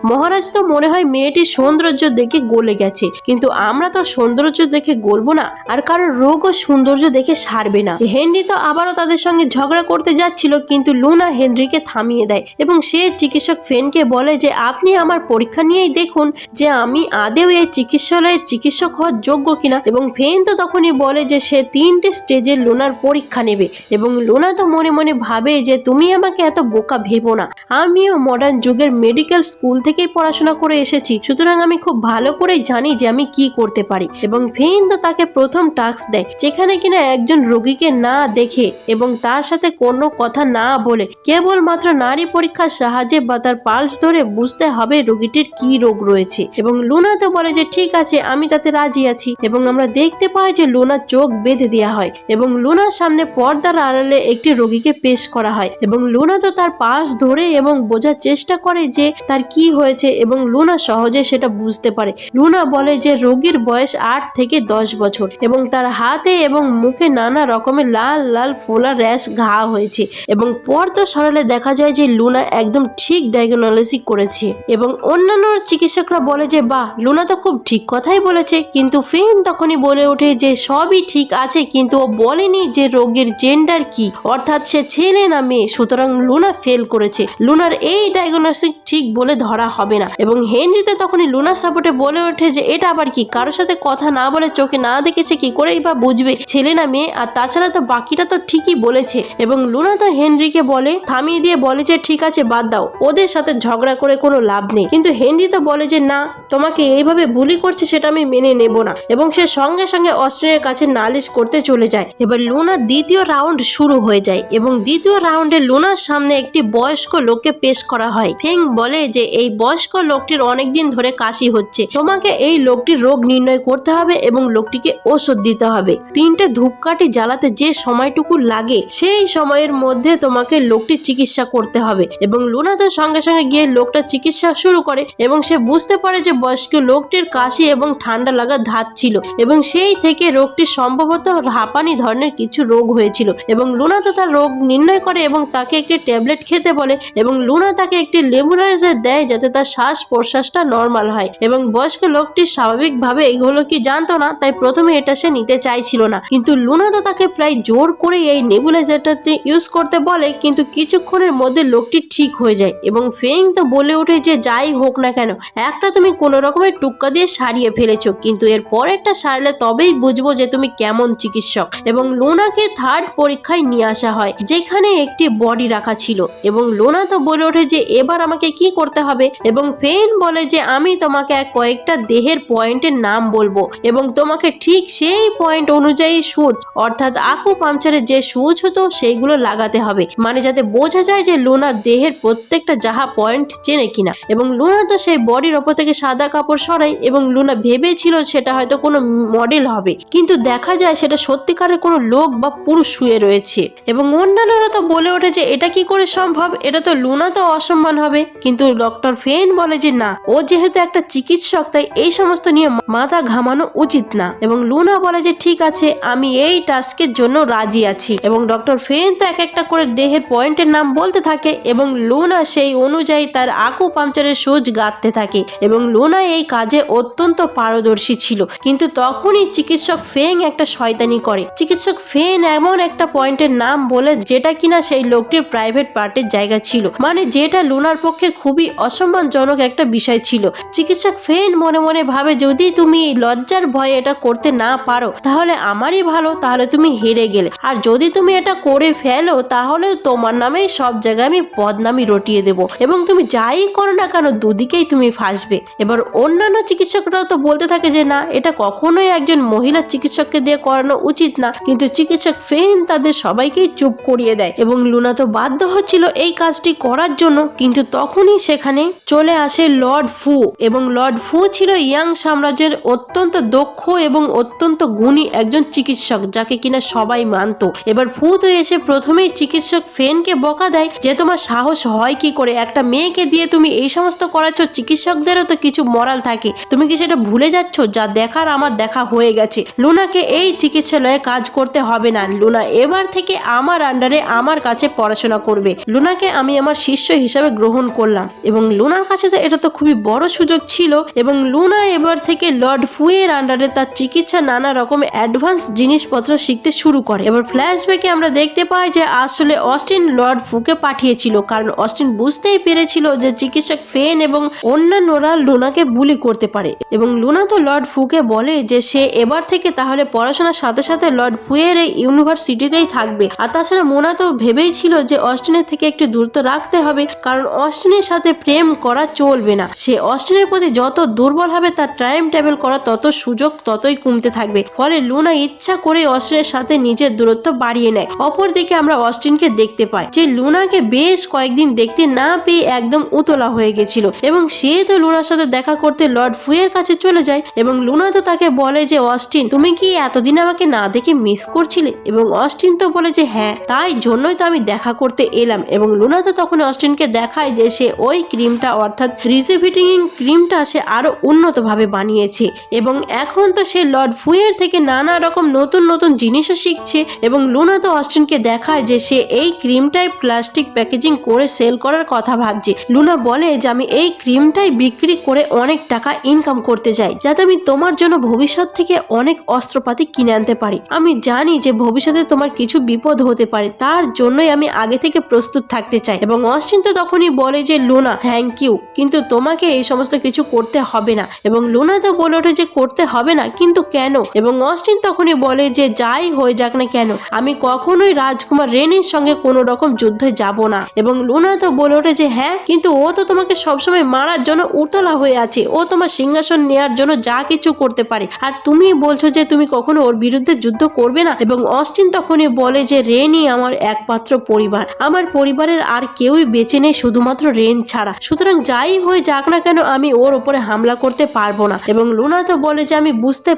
মহারাজ তো মনে হয় মেয়েটির সৌন্দর্য দেখে গলে গেছে, কিন্তু আমরা তো সৌন্দর্য দেখে গলবো না, আর কারোর রোগ ও সৌন্দর্য দেখে সারবে না। হেনরি তো আবারও তাদের সঙ্গে ঝগড়া করতে যাচ্ছিল, কিন্তু লুনা হেনরিকে থামিয়ে দেয় এবং সে চিকিৎসক ফেনকে বলে যে আপনি আমার পরীক্ষা নিয়েই দেখুন যে আমি আদেও এই চিকিৎসালয়ের চিকিৎসক হওয়ার যোগ্য কিনা। এবং ফেন তো তখনই বলে যে সে 3টে স্টেজে লুনার পরীক্ষা নেবে। এবং লুনা তো মনে মনে ভাবে যে তুমি আমাকে এত বোকা ভেবো না, আমিও মডার্ন যুগের মেডিকেল স্কুল থেকেই পড়াশোনা করে এসেছি, সুতরাং আমি খুব ভালো করেই জানি যে আমি কি করতে পারি। এবং ফেন তো তাকে প্রথম টাস্ক দেয়, যেখানে কিনা একজন রোগীকে না দেখে এবং তার সাথে কোনো কথা না বলে কেবলমাত্র নারী পরীক্ষার সাহায্যে বা তার পালস ধরে বুঝতে হবে রোগীটির কি রোগ রয়েছে। এবং লুনা তো বলে যে ঠিক আছে, আমি তাতে রাজি আছি। এবং আমরা দেখতে পাই যে লুনার চোখ বেঁধে দেওয়া হয় এবং লুনার সামনে পর্দার আড়ালে একটি রোগীকে পেশ করা হয়। এবং লুনা তো তার পাশ ধরে এবং বোঝার চেষ্টা করে যে তার কি হয়েছে এবং লুনা সহজে সেটা বুঝতে পারে। লুনা বলে যে রোগীর বয়স 8 থেকে 10 বছর এবং তার হাতে এবং মুখে নানা রকমের লাল লাল ফোলা র্যাশ ঘা হয়েছে। এবং পর্দা সরালে দেখা যায় যে লুনা একদম ঠিক ডায়াগনোসিস করেছে। এবং অন্যান্য চিকিৎসকরা বলে যে বাহ, লুনা তো খুব ঠিক কথাই বলেছে। কিন্তু ফেন তখনই বলে ওঠে যে সবই ঠিক আছে, কিন্তু ও বলেনি যে রোগীর জেন্ডার কি, অর্থাৎ সে ছেলে না মেয়ে, সুতরাং লুনা ফেল করেছে, লুনার এই ডায়াগনোসিস ঠিক বলে ধরা হবে না। এবং হেনরিতে তখনই লুনার সাপোর্টে বলে ওঠে যে এটা আবার কি, কারোর সাথে কথা না বলে চোখে না দেখেছে কি করেই বা বুঝবে ছেলে না মেয়ে, আর তাছাড়া তো বাকিটা তো ঠিকই বলেছে। এবং লুনা তো হেনরিকে বলে থামিয়ে দিয়ে বলে যে ঠিক আছে বাদ দাও, ওদের সাথে ঝগড়া করে কোনো লাভ নেই। কিন্তু হেনরি তো বলে যে না, তোমাকে এইভাবে বুলি করছে সেটা আমি মেনে নেব না। এবং সে সঙ্গে সঙ্গে অস্টিনের কাছে নালিশ করতে চলে যায়। এবার লুনার দ্বিতীয় রাউন্ড শুরু হয়ে যায় এবং দ্বিতীয় রাউন্ডে লুনার সামনে একটি বয়স্ক লোককে পেশ করা হয়। ফেং বলে যে এই বয়স্ক লোকটির অনেকদিন ধরে কাশি হচ্ছে, তোমাকে এই লোকটির রোগ নির্ণয় করতে হবে এবং লোকটিকে ওষুধ দিতে হবে। 3টে ধূপকাঠি জ্বালাতে যে সময়টুকু লাগে সেই সময়ের মধ্যে তোমাকে লোকটির চিকিৎসা করতে হবে। এবং লুনা তো সঙ্গে সঙ্গে গিয়ে লোকটার চিকিৎসা শুরু করে এবং সে বুঝতে পারে যে বয়স্ক লোকটির কাশি এবং ঠান্ডা লাগার ধাত ছিল এবং সেই থেকে রোগটি সম্ভবত হাঁপানি ধরনের কিছু রোগ হয়েছিল। এবং লুনা তো তার রোগ নির্ণয় করে এবং তাকে একটি ট্যাবলেট খেতে বলে এবং লুনা তাকে একটি নেবুলাইজার দেয় যাতে তার শ্বাস প্রশ্বাসটা নর্মাল হয়। এবং বয়স্ক লোকটি স্বাভাবিকভাবে এগুলো কি জানতো না, তাই প্রথমে এটা সে নিতে চাইছিল না, কিন্তু লুনা তো তাকে প্রায় জোর করে এই নেবুলাইজারটাতে ইউজ করতে বলে, কিন্তু কিছুক্ষণের মধ্যে লোকটি ঠিক হয়ে যায়। এবং ফেং তো বলে ওঠে যে যাই হোক না কেন, একটা তুমি কোনো রকমের টুক্কা দিয়ে সারিয়ে ফেলেছো, কিন্তু এর পরেরটা সারলে তবেই বুঝবো যে তুমি কেমন চিকিৎসক। এবং লুনাকে থার্ড পরীক্ষায় নিয়ে আসা হয়, যেখানে একটি বডি রাখা ছিল। এবং লুনা তো বলে ওঠে যে এবার আমাকে কি করতে হবে। এবং ফেন বলে যে আমি তোমাকে কয়েকটা দেহের পয়েন্টের নাম বলবো এবং তোমাকে ঠিক সেই পয়েন্ট অনুযায়ী সুচ, অর্থাৎ আকু পাংচারে যে সুচ হতো সেইগুলো লাগাতে হবে, মানে যাতে বোঝা যায় যে লুনার দেহের প্রত্যেকটা যাহা পয়েন্ট চেনে কিনা। এবং লুনা তো সেই বডির ওপর থেকে সাদা কাপড় সরায় এবং লুনা ভেবেছিল সেটা হয়তো কোনো মডেল হবে, কিন্তু দেখা যায় সেটা সত্যিকারের কোনো লোক বা পুরুষ শুয়ে রয়েছে। এবং অন্যান্যরা তো বলে ওঠে যে এটা কি করে সম্ভব, এটা তো লুনা তো অসম্মান হবে। কিন্তু ডক্টর ফেন বলে যে না, ও যেহেতু একটা চিকিৎসক তাই এই সমস্ত নিয়ে মাথা ঘামানো উচিত না। এবং লুনা বলে যে ঠিক আছে, আমি এই টাস্কের জন্য রাজি আছি। এবং ডক্টর ফেন তো এক একটা করে দেহের পয়েন্টের নাম বলতে থাকে এবং লুনা সেই অনুযায়ী তার আকু পাংচারের সুচ গাঁথতে থাকে এবং লুনা এই কাজে অত্যন্ত পারদর্শী ছিল। কিন্তু তখনই চিকিৎসক ফেং একটা শয়তানি করে। চিকিৎসক ফেন এমন একটা পয়েন্টের নাম বলে যেটা কিনা সেই লোকটির প্রাইভেট পার্টের জায়গা ছিল, মানে যেটা লুনার পক্ষে খুবই অসম্মানজনক একটা বিষয় ছিল। চিকিৎসক ফেন মনে মনে ভাবে যদি তুমি লজ্জার ভয়ে এটা করতে না পারো তাহলে আমারই ভালো, তাহলে তুমি হেরে গেলে। আর যদি তুমি এটা করে ফেলো তাহলে তোমার নামে সব জায়গায় আমি বদনামি রটিয়ে দেব এবং তুমি যাই করো না কেন দুদিকেই তুমি ফাঁসবে। এবার অন্যান্য চিকিৎসকরাও তো বলতে থাকে যে না, এটা কখনোই একজন মহিলা চিকিৎসককে দিয়ে করানো উচিত না, কিন্তু চিকিৎসক ফেন তাদের সবাইকেই চুপ করিয়ে দেয় এবং লুনা তো বাধ্য হচ্ছিল এই কাজটি করার জন্য। কিন্তু তখনই সেখানে চলে আসে লর্ড ফু এবং লর্ড ফু ছিল ইয়াং সাম্রাজ্যের অত্যন্ত দক্ষ এবং অত্যন্ত গুণী একজন চিকিৎসক যাকে কিনা সবাই মানত। এবার ফু তো এসে প্রথমেই চিকিৎসক ফেনকে বকা দেয় যে তোমার সাহস হয় কি করে, একটা মেয়েকে দিয়ে তুমি এই সমস্ত করাচ্ছ, চিকিৎসকদেরও তো কিছু মরাল থাকে, তুমি কি সেটা ভুলে যাচ্ছ? যা দেখার আমার দেখা হয়ে গেছে, লুনাকে এই চিকিৎসালয়ে কাজ করতে হবে না, লুনা এবার থেকে আমার আন্ডারে আমার কাছে পড়াশোনা করবে, লুনাকে আমি আমার শিষ্য হিসাবে গ্রহণ করলাম। এবং লুনার কাছে তো এটা তো খুবই বড় সুযোগ ছিল এবং লুনা এবার থেকে লর্ড ফুয়ের আন্ডারে তার চিকিৎসা নানা রকম অ্যাডভান্স জিনিসপত্র শিখতে শুরু করে। এবার ফ্ল্যাশব্যাকে আমরা দেখতে পাই যে আসলে অস্টিন লর্ড ফুকে পাঠিয়েছিল, কারণ অস্টিন বুঝতেই পেরেছিল যে চিকিৎসক ফেন এবং অন্যান্যরা লুনাকে বুলি করতে পারে। এবং লুনা তো লর্ড ফুকে বলে যে সে এবার থেকে তাহলে পড়াশোনার সাথে সাথে লর্ড ফুয়ের এই ইউনিভার্সিটিতেই থাকবে। আর তাছাড়া মোনা তো ভেবেই ছিল যে অস্টিনের থেকে একটু দূরত্ব রাখতে হবে, কারণ অস্টিনের সাথে প্রেম করা চলবে না। সে অস্টিনের প্রতি যত দুর্বল হবে তার টাইম টেবিল করা তত সুযোগ ততই কমতে থাকবে। ফলে লুনা ইচ্ছা করে অস্টিনের সাথে নিজের দূরত্ব বাড়িয়ে নেয়। অপরদিকে আমরা অস্টিনকে দেখতে পাই যে লুনাকে বেশ কয়েকদিন দেখতে না পেয়ে একদম উতলা হয়ে গেছিল এবং সে তো লুনার সাথে দেখা করতে লর্ড ফুয়ের কাছে চলে যায় এবং লুনা তো তাকে বলে যে অস্টিন তুমি কি এতদিন আমাকে না দেখে মিস করছিলে? এবং অস্টিন তো বলে যে হ্যাঁ, তাই জন্যই তো আমি দেখা করতে এলাম। এবং লুনা তো তখন অস্টিনকে দেখায় যে সে ওই ক্রিমটা অর্থাৎ রিজুভিটিং ক্রিমটা সে আরো উন্নত ভাবে বানিয়েছে এবং এখন তো সে লর্ড ফুয়ের থেকে নানা রকম নতুন নতুন জিনিসও শিখছে। এবং লুনা তো অস্টিনকে দেখায় যে সে এই ক্রিমটাই প্লাস্টিক প্যাকেজিং করে সেল করার কথা ভাবছে। লুনা বলে যে আমি এই ক্রিমটাই বিক্রি করে অনেক টাকা ইনকাম করতে চাই যাতে আমি তোমার জন্য ভবিষ্যৎ থেকে অনেক অস্ত্রপাতি কিনে আনতে পারি। আমি জানি যে ভবিষ্যতে তোমার কিছু বিপদ হতে পারে, তার জন্যই আমি আগে থেকে প্রস্তুত থাকতে চাই। এবং অস্টিন তো তখনই বলে যে লুনা থ্যাংক ইউ, কিন্তু তোমাকে এই সমস্ত কিছু করতে হবে না। এবং লুনা তো বলে ওঠে যে করতে হবে না, কিন্তু কেন? এবং অস্টিন তখনই বলে যে যাই হয়ে যাক না কেন আমি কখনোই রাজকুমার রেনের সঙ্গে কোনো রকম যুদ্ধে যাব না। এবং লুনা তো বলে ওঠে যে হ্যাঁ, কিন্তু ও তো তোমাকে সবসময় মারার জন্য উতলা হয়ে আছে, ও তোমার সিংহাসন নেয়ার জন্য যা কিছু করতে পারে, আর তুমি বলছো যে তুমি কখনো ওর বিরুদ্ধে যুদ্ধ করবে না। এবং অস্টিন তখনই বলে যে রেনই আমার একমাত্র পরিবার, আমার পরিবারের আর কেউই বেঁচে নেই শুধুমাত্র রেন ছাড়া, সুতরাং যাই হয়ে যাক না কেন আমি ওর উপরে হামলা করতে পারবো না। এবং লুনা তো বলে যে আমি বুঝতে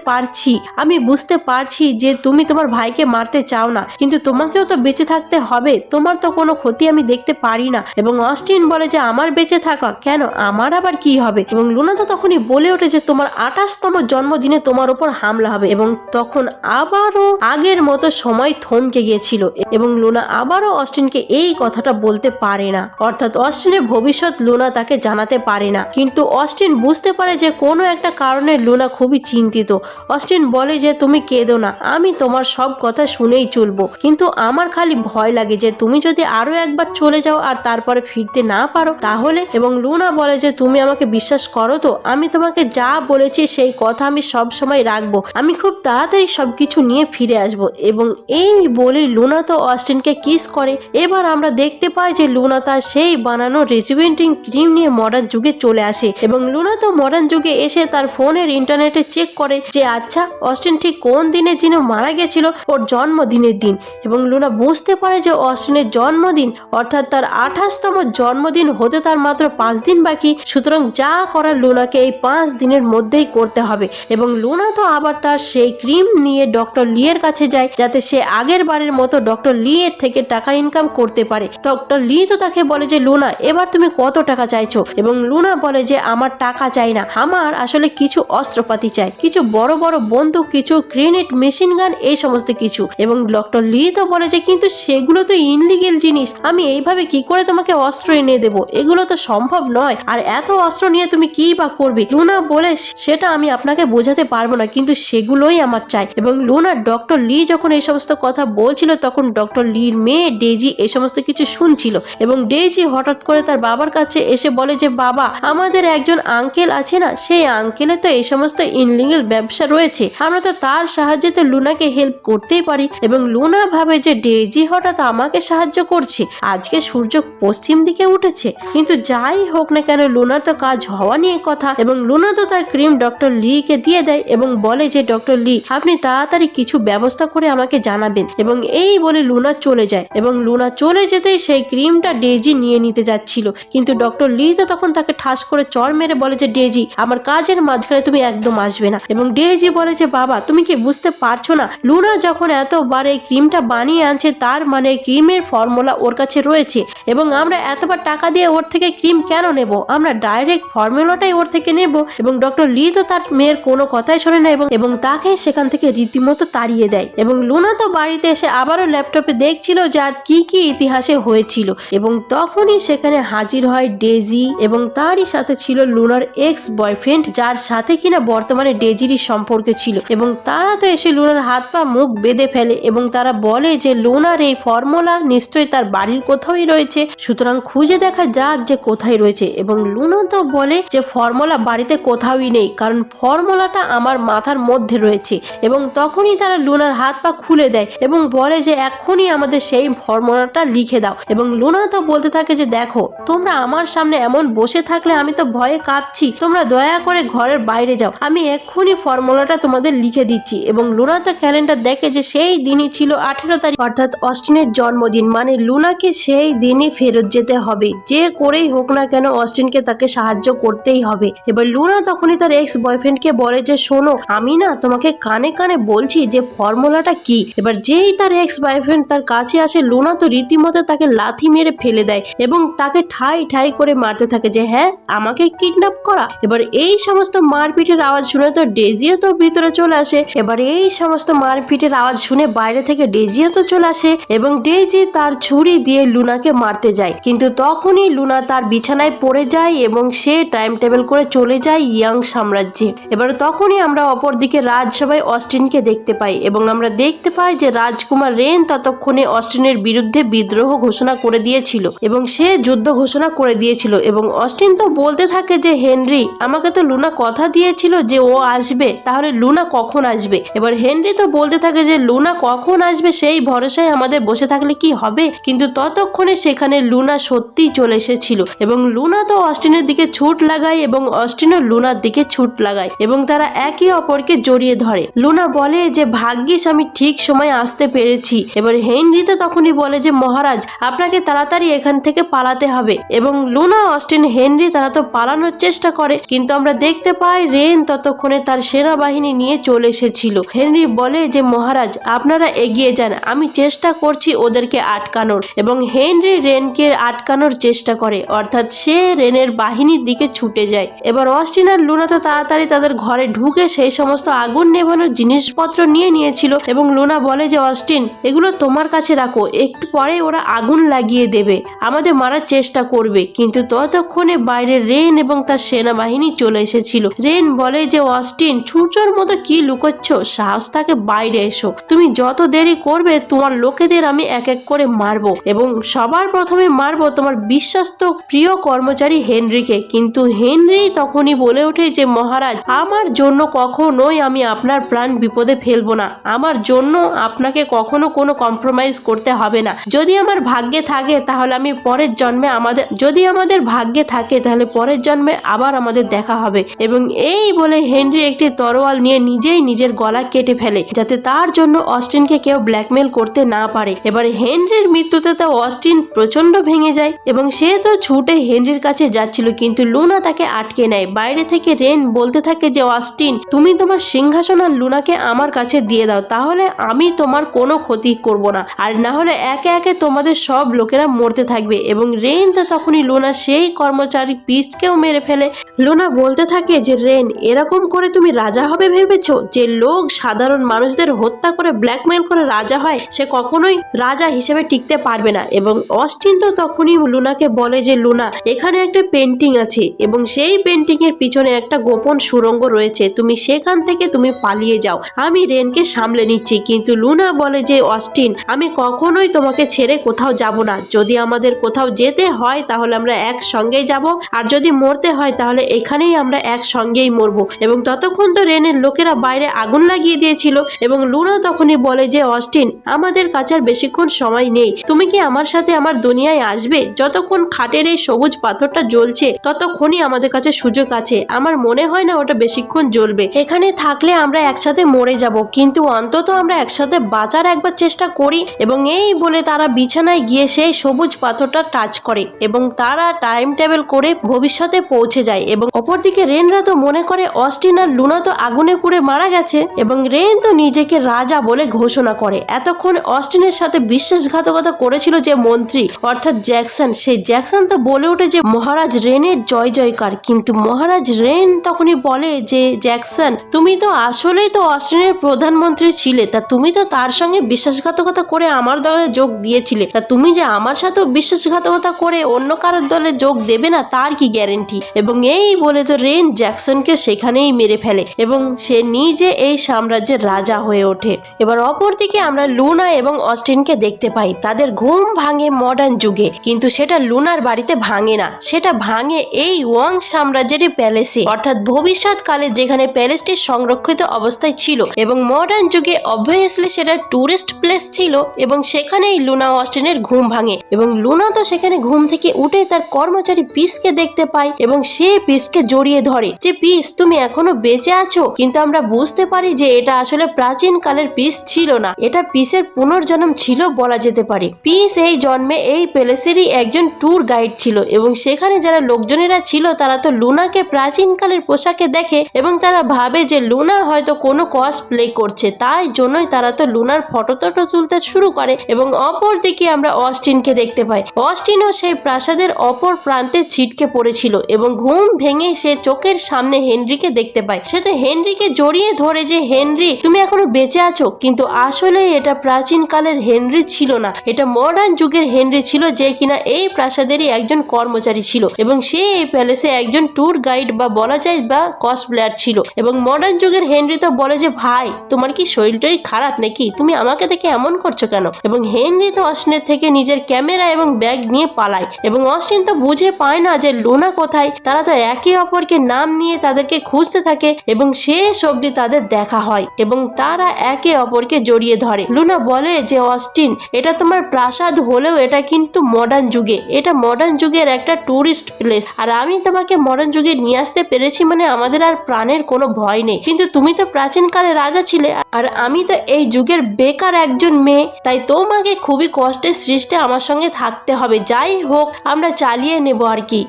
পারছি যে তুমি তোমার ভাইকে মারতে চাও না, কিন্তু তোমাকেও তো বেঁচে থাকতে হবে, তোমার তো কোনো ক্ষতি আমি দেখতে পারি না। এবং অস্টিন বলে যে আমার বেঁচে থাকা কেন, আমার আবার কি হবে? এবং লুনা তো তখনই বলে ওঠে যে তোমার 28তম জন্মদিনে তোমার উপর হামলা হবে। এবং তখন আবারও আগের মতো সময় থমকে গিয়েছিল এবং লুনা আবারও অস্টিনকে এই কথাটা বলতে পারে না, অর্থাৎ অস্টিনের ভবিষ্যৎ লুনা তাকে জানাতে পারে না। কিন্তু অস্টিন বুঝতে পারে যে কোনো একটা কারণে লুনা খুবই চিন্তিত। অস্টিন বলে যে তুমি কেঁদো না, আমি তোমার সব কথা শুনেই চলবো, কিন্তু আমার খালি ভয় লাগে যে তুমি যদি আরো একবার চলে যাও আর তারপরে ফিরতে না পারো তাহলে। এবং লুনা বলে যে তুমি আমাকে বিশ্বাস করো তো, আমি তোমাকে যা বলেছি সেই কথা আমি সব সময় রাখবো, আমি খুব তাড়াতাড়ি সবকিছু নিয়ে ফিরে আসবো। এবং এই বলে লুনা তো অস্টিনকে কিস করে। এবার আমরা দেখতে পাই যে লুনা তার সেই বানানো রিজুভেটিং ক্রিম নিয়ে মডার্ন যুগে চলে আসে এবং লুনা তো মডার্ন যুগে এসে তার ফোনের ইন্টারনেটে চেক করে যে আচ্ছা অস্টিন ঠিক কোন দিনে যিনি মারা গেছিল, ওর জন্মদিনের দিন। এবং লুনা বুঝতে পারে যে অস্টিনের জন্মদিন অর্থাৎ তার 28তম জন্মদিন হতে তার মাত্র 5 দিন বাকি। সুতরাং যা করার লুনাকে এই 5 দিনের মধ্যেই করতে হবে। এবং লুনা তো আবার তার সেই ক্রিম নিয়ে ডক্টর লি এর কাছে যায় যাতে সে আগের বারের মতো ডক্টর লি এর থেকে টাকা ইনকাম করতে পারে। ডক্টর লি তো তাকে বলে যে লুনা এবার তুমি কত টাকা চাইছো, এবং লুনা বলে যে আমার টাকা চাই না, আমার আসলে কিছু অস্ত্রপাতি চাই, কিছু বড় বড় বন্দুক, কিছু গ্রেনেড, মেশিন গান, এই সমস্ত কিছু। এবং ডক্টর লি তো বলে যে কিন্তু সেগুলো তো ইনলিগেল জিনিস, আমি এইভাবে কি করে তোমাকে অস্ত্র এনে দেবো, এগুলো তো সম্ভব নয়, আর এত অস্ত্র নিয়ে তুমি কি বা করবে। লুনা বলে সেটা আমি আপনাকে বোঝাতে পারবো না, কিন্তু সেগুলোই আমার চাই। এবং লুনা ডক্টর লি যখন এই সমস্ত কথা বলছিল তখন ডক্টর লির মেয়ে ডেজি এই সমস্ত কিছু শুনছিল। এবং ডেজি হঠাৎ করে তার বাবার কাছে এসে বলে যে বাবা, আমাদের একজন আঙ্কেল আছে না, সেই আঙ্কেলের তো এই সমস্ত ইনলিগেল ব্যবসা রয়েছে, আমরা তো তার সাহায্যে তো লুনাকে হেল্প করতেই পারি। এবং লুনা ভাবে যে ডেজি হঠাৎ আমাকে সাহায্য করছে, আজকে সূর্য পশ্চিম দিকে উঠেছে। কিন্তু যাই হোক না কেন, লুনার তো কাজ হওয়া নিয়ে কথা। এবং লুনা তো তার ক্রিম ডক্টর লি কে দিয়ে দেয় এবং বলে যে ডক্টর লি আপনি তাড়াতাড়ি কিছু ব্যবস্থা করে আমাকে জানাবেন। এবং এই বলে লুনা চলে যায়। এবং লুনা চলে যেতেই সেই ক্রিমটা ডেজি নিয়ে নিতে যাচ্ছিল, কিন্তু ডক্টর লি তো তখন তাকে ঠাস করে চড় মেরে বলে যে ডেজি আমার কাজের মাঝখানে তুমি একদম আসবে না। এবং ডেজি বলে যে বাবা তুমি কি বুঝতে পারছো না, লুনা যখন এতবার এই ক্রিমটা বানিয়ে আনছে তার মানে ক্রিমের ফর্মুলা ওর কাছে রয়েছে, এবং আমরা এতবার টাকা দিয়ে ওর থেকে ক্রিম কেন নেব, আমরা ডাইরেক্ট ফর্মুলাটাই ওর থেকে নেব। এবং ডক্টর লি তো তার মেয়ের কোনো কথাই শোনে না এবং তাকে সেখান থেকে রীতিমতো তাড়িয়ে দেয়। এবং লুনা তো বাড়িতে এসে আবারও ল্যাপটপে দেখছিল যে আর কি কি ইতিহাসে হয়েছিল। এবং তখনই সেখানে হাজির হয় ডেজি, এবং তারই সাথে ছিল লুনার এক্স বয়ফ্রেন্ড, যার সাথে কিনা বর্তমানে ডেজিরই সম্পর্ক ছিল। এবং তারা তো এসে লুনার হাত পা মুখ বেঁধে ফেলে এবং তারা বলে যে লুনার এই ফর্মুলা নিশ্চয়ই তার বাড়ির কোথাওই রয়েছে, সুতরাং খুঁজে দেখা যাক যে কোথায় রয়েছে। এবং লুনা তো বলে যে ফর্মুলা বাড়িতে কোথাওই নেই, কারণ ফর্মুলাটা আমার মাথার মধ্যে রয়েছে। এবং তখনই তারা লুনার হাত পা খুলে দেয় এবং বলে যে এখনই আমাদের সেই ফর্মুলাটা লিখে দাও। এবং লুনা তো বলতে থাকে যে দেখো তোমরা আমার সামনে এমন বসে থাকলে আমি তো ভয়ে কাঁপছি, তোমরা দয়া করে ঘরের বাইরে যাও, আমি এক্ষুনি ফর্মুলাটা তোমাদের লিখে দিচ্ছি। এবং লুনা তো ক্যালেন্ডার দেখে যে সেই দিনই ছিল 18 তারিখ, অর্থাৎ অস্টিনের জন্মদিন, মানে লুনাকে সেই দিনই ফেরত যেতে হবে, যে করেই হোক না কেন অস্টিনকে তাকে সাহায্য করতেই হবে। এবার লুনা তখনই তার এক্স বয়ফ্রেন্ডকে বলে যে শোনো আমি না তোমাকে কানে কানে বলছি যে ফর্মুলাটা কি। এবার যেই তার এক্স বয়ফ্রেন্ড তার কাছে আসে, লুনা তো রীতিমতো তাকে লাথি মেরে ফেলে দেয় এবং তাকে ঠাই ঠাই করে মারতে থাকে যে হ্যাঁ আমাকে কিডন্যাপ করা। এবার এই সমস্ত মারপিটের আওয়াজ শুনে তো ডেজিও তো ভিতরে চলে আসে। এবার এই সমস্ত মারপিটের আওয়াজ শুনে বাইরে থেকে ডেজিও তো চলে আসে এবং ডেজি তার ছুরি দিয়ে লুনাকে মারতে যায়, কিন্তু তখনই লুনা তার বিছানায় পড়ে যায় এবং সে টাইম টেবিল করে চলে যায় ইয়াং সাম্রাজ্যে। এবার তখনই আমরা অপরদিকে রাজসভায় অস্টিনকে দেখতে পাই এবং আমরা দেখতে পাই যে রাজকুমার রেন ততক্ষণে অস্টিনের বিরুদ্ধে বিদ্রোহ ঘোষণা করে দিয়েছিল এবং সে যুদ্ধ ঘোষণা করে দিয়েছিল। এবং অস্টিন তো বলতে থাকে যে হেনরি আমাকে তো লুনা কথা দিয়েছিল যে ও আসবে, তাহলে লুনা কখন আসবে। এবার হেনরি তো বলতে থাকে যে লুনা কখন আসবে সেই ভরসায় আমাদের বসে থাকলে কি হবে, কিন্তু ততক্ষণে সেখানে লুনা সত্যিই চলে এসেছিল এবং লুনা তো অস্টিনের দিকে ছুট লাগায় এবং অস্টিনও লুনার দিকে ছুট লাগায় এবং তারা একে অপরকে জড়িয়ে ধরে। লুনা বলে যে ভাগ্যিস আমি ঠিক সময় আসতে পেরেছি। এবার হেনরি তো তখনই বলে যে মহারাজ আপনাকে তাড়াতাড়ি এখান থেকে পালাতে হবে। এবং লুনা, অস্টিন, হেনরি তারা তো পালানোর চেষ্টা করে, কিন্তু আমরা দেখতে পাই রেন ততক্ষণে তার সেনাবাহিনী নিয়ে চলে এসেছিল। হেনরি বলে যে মহারাজ আপনারা এগিয়ে যান, আমি চেষ্টা করছি ওদেরকে আটকানোর। এবং হেনরি রেনকে আটকানোর চেষ্টা করে, অর্থাৎ সে রেনের বাহিনীর দিকে ছুটে যায়। এবার অস্টিন আর লুনা তো তাড়াতাড়ি তাদের ঘরে ঢুকে সেই সমস্ত আগুন নেভানোর জিনিসপত্র নিয়ে নিয়েছিল এবং লুনা বলে যে অস্টিন এগুলো তোমার কাছে রাখো, একটু পরে ওরা আগুন লাগিয়ে দেবে, আমাদের মারার চেষ্টা করবে। কিন্তু ততক্ষণে বাইরে রেন এবং তার সেনাবাহিনী চলে এসেছিল। রেন বলে যে অস্টিন সূর্যর মতো কি লুকোচ্ছ, সাহস থাকে বাইরে এসো, তুমি যত দেরি করবে তোমার লোকেদের আমি এক এক করে মারবো এবং সবার প্রথমে মারবো তোমার বিশ্বস্ত প্রিয় কর্মচারী হেনরিকে। কিন্তু হেনরি তখনই বলে ওঠে যে মহারাজ আমার জন্য কখনোই আমি আপনার প্রাণ বিপদে ফেলবো না, আমার জন্য আপনাকে কখনো কোনো কম্প্রোমাইজ করতে হবে না, যদি আমার ভাগ্যে থাকে তাহলে আমি পরের জন্মে আমাদের ভাগ্যে থাকে তাহলে পরের জন্মে আবার আমাদের দেখা হবে। এবং এই বলে হেনরি একটি তরোয়াল নিয়ে নিজেই নিজের গলা কেটে ফেলে যাতে তার জন্য অস্টিনকে কেউ ব্ল্যাকমেল করতে না পারে। এবারে হেনরির মৃত্যুতে তো অস্টিন প্রচন্ড ভেঙে যায় এবং সে তো ছুটে হেনরির কাছে যাচ্ছে যাচ্ছিল, কিন্তু লুনা তাকে আটকে নেয়। বাইরে থেকে রেন বলতে থাকে যে অস্টিন, তুমি তোমার সিংহাসন আর লুনাকে আমার কাছে দিয়ে দাও, তাহলে আমি তোমার কোনো ক্ষতি করব না, আর না হলে একে একে তোমাদের সব লোকেরা মরতে থাকবে। এবং রেন তো তখনই লুনা সেই কর্মচারী পিসকেও মেরে ফেলে। লুনা বলতে থাকে যে রেন, এরকম করে তুমি রাজা হবে ভেবেছো? যে লোক সাধারণ মানুষদের হত্যা করে ব্ল্যাকমেল করে রাজা হয়, সে কখনোই রাজা হিসেবে টিকতে পারবে না। এবং অস্টিন তো তখনই লুনাকে বলে যে লুনা, এখানে একটা পেন্টিং আছে এবং সেই পেন্টিং এর পিছনে একটা গোপন সুড়ঙ্গ রয়েছে, তুমি সেখান থেকে তুমি পালিয়ে যাও, আমি রেনকে সামলে নিচ্ছি। কিন্তু লুনা বলে যে অস্টিন, আমি কখনোই তোমাকে ছেড়ে কোথাও যাব না, যদি আমাদের কোথাও যেতে হয় তাহলে আমরা একসঙ্গেই যাব, আর যদি মরতে হয় তাহলে এখানেই আমরা একসঙ্গেই মরবো। এবং ততক্ষণ তো রেনের লোকেরা বাইরে আগুন লাগিয়ে দিয়েছিল। এবং লুনা তখনই বলে যে অস্টিন, আমাদের কাছে আর বেশিক্ষণ সময় নেই, তুমি কি আমার সাথে আমার দুনিয়ায় আসবে? যতক্ষণ খাটের এই সবুজ পাথরটা জ্বলছে ততক্ষণই আমাদের কাছে সুযোগ আছে, আমার মনে হয় না ওটা বেশিক্ষণ জ্বলবে, এখানে থাকলে আমরা একসাথে মরে যাব, কিন্তু অন্তত আমরা একসাথে বাঁচার একবার চেষ্টা করি। এবং এই বলে তারা বিছানায় গিয়ে সেই সবুজ পাথরটা টাচ করে এবং তারা টাইম টেবিল করে ভবিষ্যতে পৌঁছে যায়। এবং অপরদিকে রেনরা তো মনে করে অস্টিন আর লুনা তো আগুনে পুড়ে মারা গেছে, এবং রেন তো নিজেকে রাজা বলে ঘোষণা করে। এতক্ষণ অস্টিনের সাথে বিশ্বাসঘাতকতা করেছিল যে মন্ত্রী অর্থাৎ জ্যাকসন, সেই জ্যাকসন তো বলে ওঠে যে মহারাজ রেনের জয় জয়কার। কিন্তু মহারাজ রেন তখনই বলে যে জ্যাকসন, তুমি তো আসলেই তো অস্টিনের প্রধানমন্ত্রী ছিলে, তা তুমি তো তার সঙ্গে বিশ্বাসঘাতকতা করে আমার দলে যোগ দিয়েছিলে, তা তুমি যে আমার সাথেও বিশ্বাসঘাতকতা করে অন্য কারোর দলে যোগ দেবে না তার কি গ্যারেন্টি? এবং এই বলে তো রেন জ্যাকসনকে সেখানেই মেরে ফেলে এবং সে নিজে এই সাম্রাজ্যের রাজা হয়ে ওঠে। এবার অপরদিকে আমরা লুনা এবং অস্টিনকে দেখতে পাই, তাদের ঘুম ভাঙে মডার্ন যুগে, কিন্তু সেটা লুনার বাড়িতে ভাঙে না, সেটা ভাঙে এই ওয়াং সাম্রাজ্যের প্যালেসে, অর্থাৎ ভবিষ্যৎকালে যেখানে প্যালেসটি সংরক্ষিত অবস্থায় ছিল। এবং মডার্ন যুগে অবভিয়াসলি সেটা টুরিস্ট প্লেস ছিল এবং সেখানেই লুনা অস্টিনের ঘুম ভাঙে। এবং লুনা তো সেখানে ঘুম থেকে উঠে তার কর্মচারী পিসকে দেখতে পায় এবং সে পিসকে জড়িয়ে ধরে যে পিস, তুমি এখনো বেঁচে আছো? কিন্তু আমরা বুঝতে পারি যে এটা আসলে প্রাচীন কালের পিস ছিল না, এটা পিসের পুনর্জন্ম ছিল বলা যেতে পারে। পিস এই জন্মে এই প্যালেসেরই একজন ট্যুর গাইড ছিল এবং সেখানে যারা লোকজনেরা ছিল তারা তো লুনাকে প্রাচীন কালের পোশাকে দেখে এবং তারা ভাবে যে লুনা হয়তো কোনো কস প্লে করছে, তাই জন্যই তারা তো লুনার ফটো তুলতে শুরু করে। এবং অপর দিকে আমরা অস্টিনকে দেখতে পাই, অস্টিনও সেই প্রাসাদের অপর প্রান্তে ছিটকে পড়েছিল এবং ঘুম ভেঙে সে চোখের সামনে হেনরিকে দেখতে পায়। সে তো হেনরিকে জড়িয়ে ধরে যে হেনরি, তুমি এখনো বেঁচে আছো? কিন্তু আসলে এটা প্রাচীন কালের হেনরি ছিল না, এটা মডার্ন যুগের হেনরি ছিল, যে কিনা এই প্রাসাদেরই একজন কর্মচারী ছিল এবং সে এই প্যালেসে একজন ট্যুর গাইড বা বলা যায় বা কসপ্লেয়ার ছিল। এবং মডার্ন যুগের হেনরি তো বলে যে ভাই, তোমার কি শরীরটাই খারাপ নাকি? তুমি আমাকে দেখে এমন করছো কেন? এবং হেনরি তো অস্টিনের থেকে নিজের ক্যামেরা এবং ব্যাগ নিয়ে পালায় এবং অস্টিন তো বুঝে পায় না যে লুনা কোথায়। তারা তো একে অপরকে নাম নিয়ে তাদেরকে খুঁজতে থাকে এবং শেষ অবধি তাদের দেখা হয় এবং তারা একে অপরকে জড়িয়ে ধরে। লুনা বলে যে অস্টিন, এটা তোমার প্রাসাদ হলেও এটা কিন্তু মডার্ন যুগে, এটা মডার্ন যুগের একটা টুরিস্ট প্লেস, আর আমি তোমাকে মডার্ন যুগে নিয়ে আসতে পেরেছি মানে আমাদের আর প্রাণের কোনো ভয় নেই, কিন্তু তুমি তো প্রাচীন কালে রাজা ছিলে আর আমি তো এই যুগের বেকার একজন মেয়ে, তাই তোমাকে খুবই কষ্টের সৃষ্টি আমার সঙ্গে থাকতে হবে, যাই হোক আমরা চালিয়ে নেব আর কি।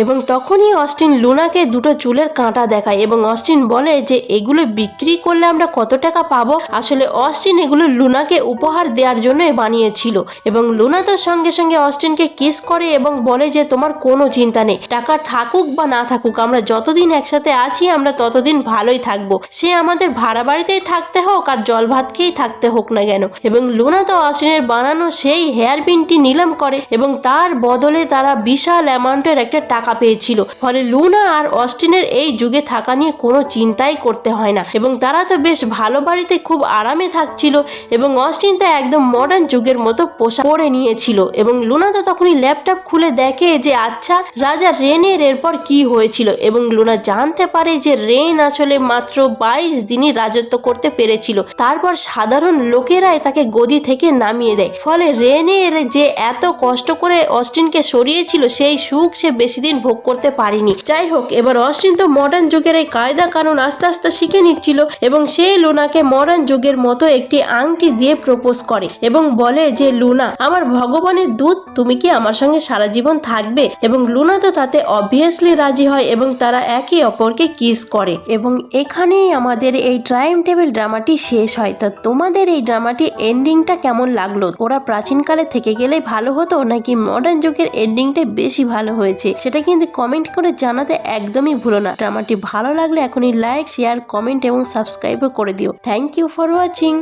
এবং তখনই অস্টিন লুনাকে দুটো চুলের কাঁটা দেখায় এবং অস্টিন বলে যে এগুলো বিক্রি করলে আমরা কত টাকা পাবো? আসলে অস্টিন এগুলো লুনাকে উপহার দেওয়ার জন্য বানিয়েছিল। এবং লুনা তো সঙ্গে সঙ্গে অস্টিনকে কিস করে এবং বলে যে তোমার কোনো চিন্তা নেই, টাকা থাকুক বা না থাকুক, আমরা যতদিন একসাথে আছি আমরা ততদিন ভালোই থাকবো, সে আমাদের ভাড়া বাড়িতেই থাকতে হোক আর জল ভাত খেয়েই থাকতে হোক না কেন। এবং লুনা তো অস্টিনের বানানো সেই হেয়ার পিনটি নিলাম করে এবং তার বদলে তারা বিশাল অ্যামাউন্টের একটা টাকা পেয়েছিল, ফলে লুনা আর অস্টিনের এই যুগে থাকা নিয়ে কোনো চিন্তাই করতে হয় না এবং তারা তো বেশ ভালো বাড়িতে খুব আরামে থাকছিল। এবং অস্টিন তো একদম মডার্ন যুগের মতো পোশাক পরে নিয়েছিল এবং লুনা তো তখনই ল্যাপটপ খুলে দেখে যে আচ্ছা রাজা রেনের এরপর কি হয়েছিল। এবং লুনা জানতে পারে যে রেন আসলে মাত্র 22 দিনই রাজত্ব করতে পেরেছিল, তারপর সাধারণ লোকেরাই তাকে গদি থেকে নামিয়ে দেয়, ফলে রেনের যে এত কষ্ট করে অস্টিনকে সরিয়েছিল সেই সুখ সে বেশি দিন ভোগ করতে পারেনি। যাই হোক, এবার অস্টিন তো মডার্ন যুগের এই কায়দা কানুন আস্তে আস্তে শিখে নিচ্ছিল এবং সে লুনাকে মডার্ন যুগের মতো একটি আংটি দিয়ে প্রপোজ করে এবং বলে যে লুনা, আমার ভগবানের দূত, তুমি কি আমার সঙ্গে সারা জীবন থাকবে? এবং লুনা লুনা তো তাতে অবভিয়াসলি রাজি হয় এবং তারা একে অপরকে কিস করে এবং এখানেই আমাদের এই টাইম টেবিল ড্রামাটি শেষ হয়। তা তোমাদের এই ড্রামাটি এন্ডিংটা কেমন লাগলো? ওরা প্রাচীনকালে থেকে গেলে ভালো হতো নাকি মডার্ন যুগের এন্ডিংটা বেশি ভালো হয়েছে? সেটা কিন্তু কমেন্ট করে জানাতে একদমই ভুলো না। ড্রামাটি ভালো লাগলে এখনই লাইক, শেয়ার, কমেন্ট এবং সাবস্ক্রাইবও করে দিও। Thank you for watching.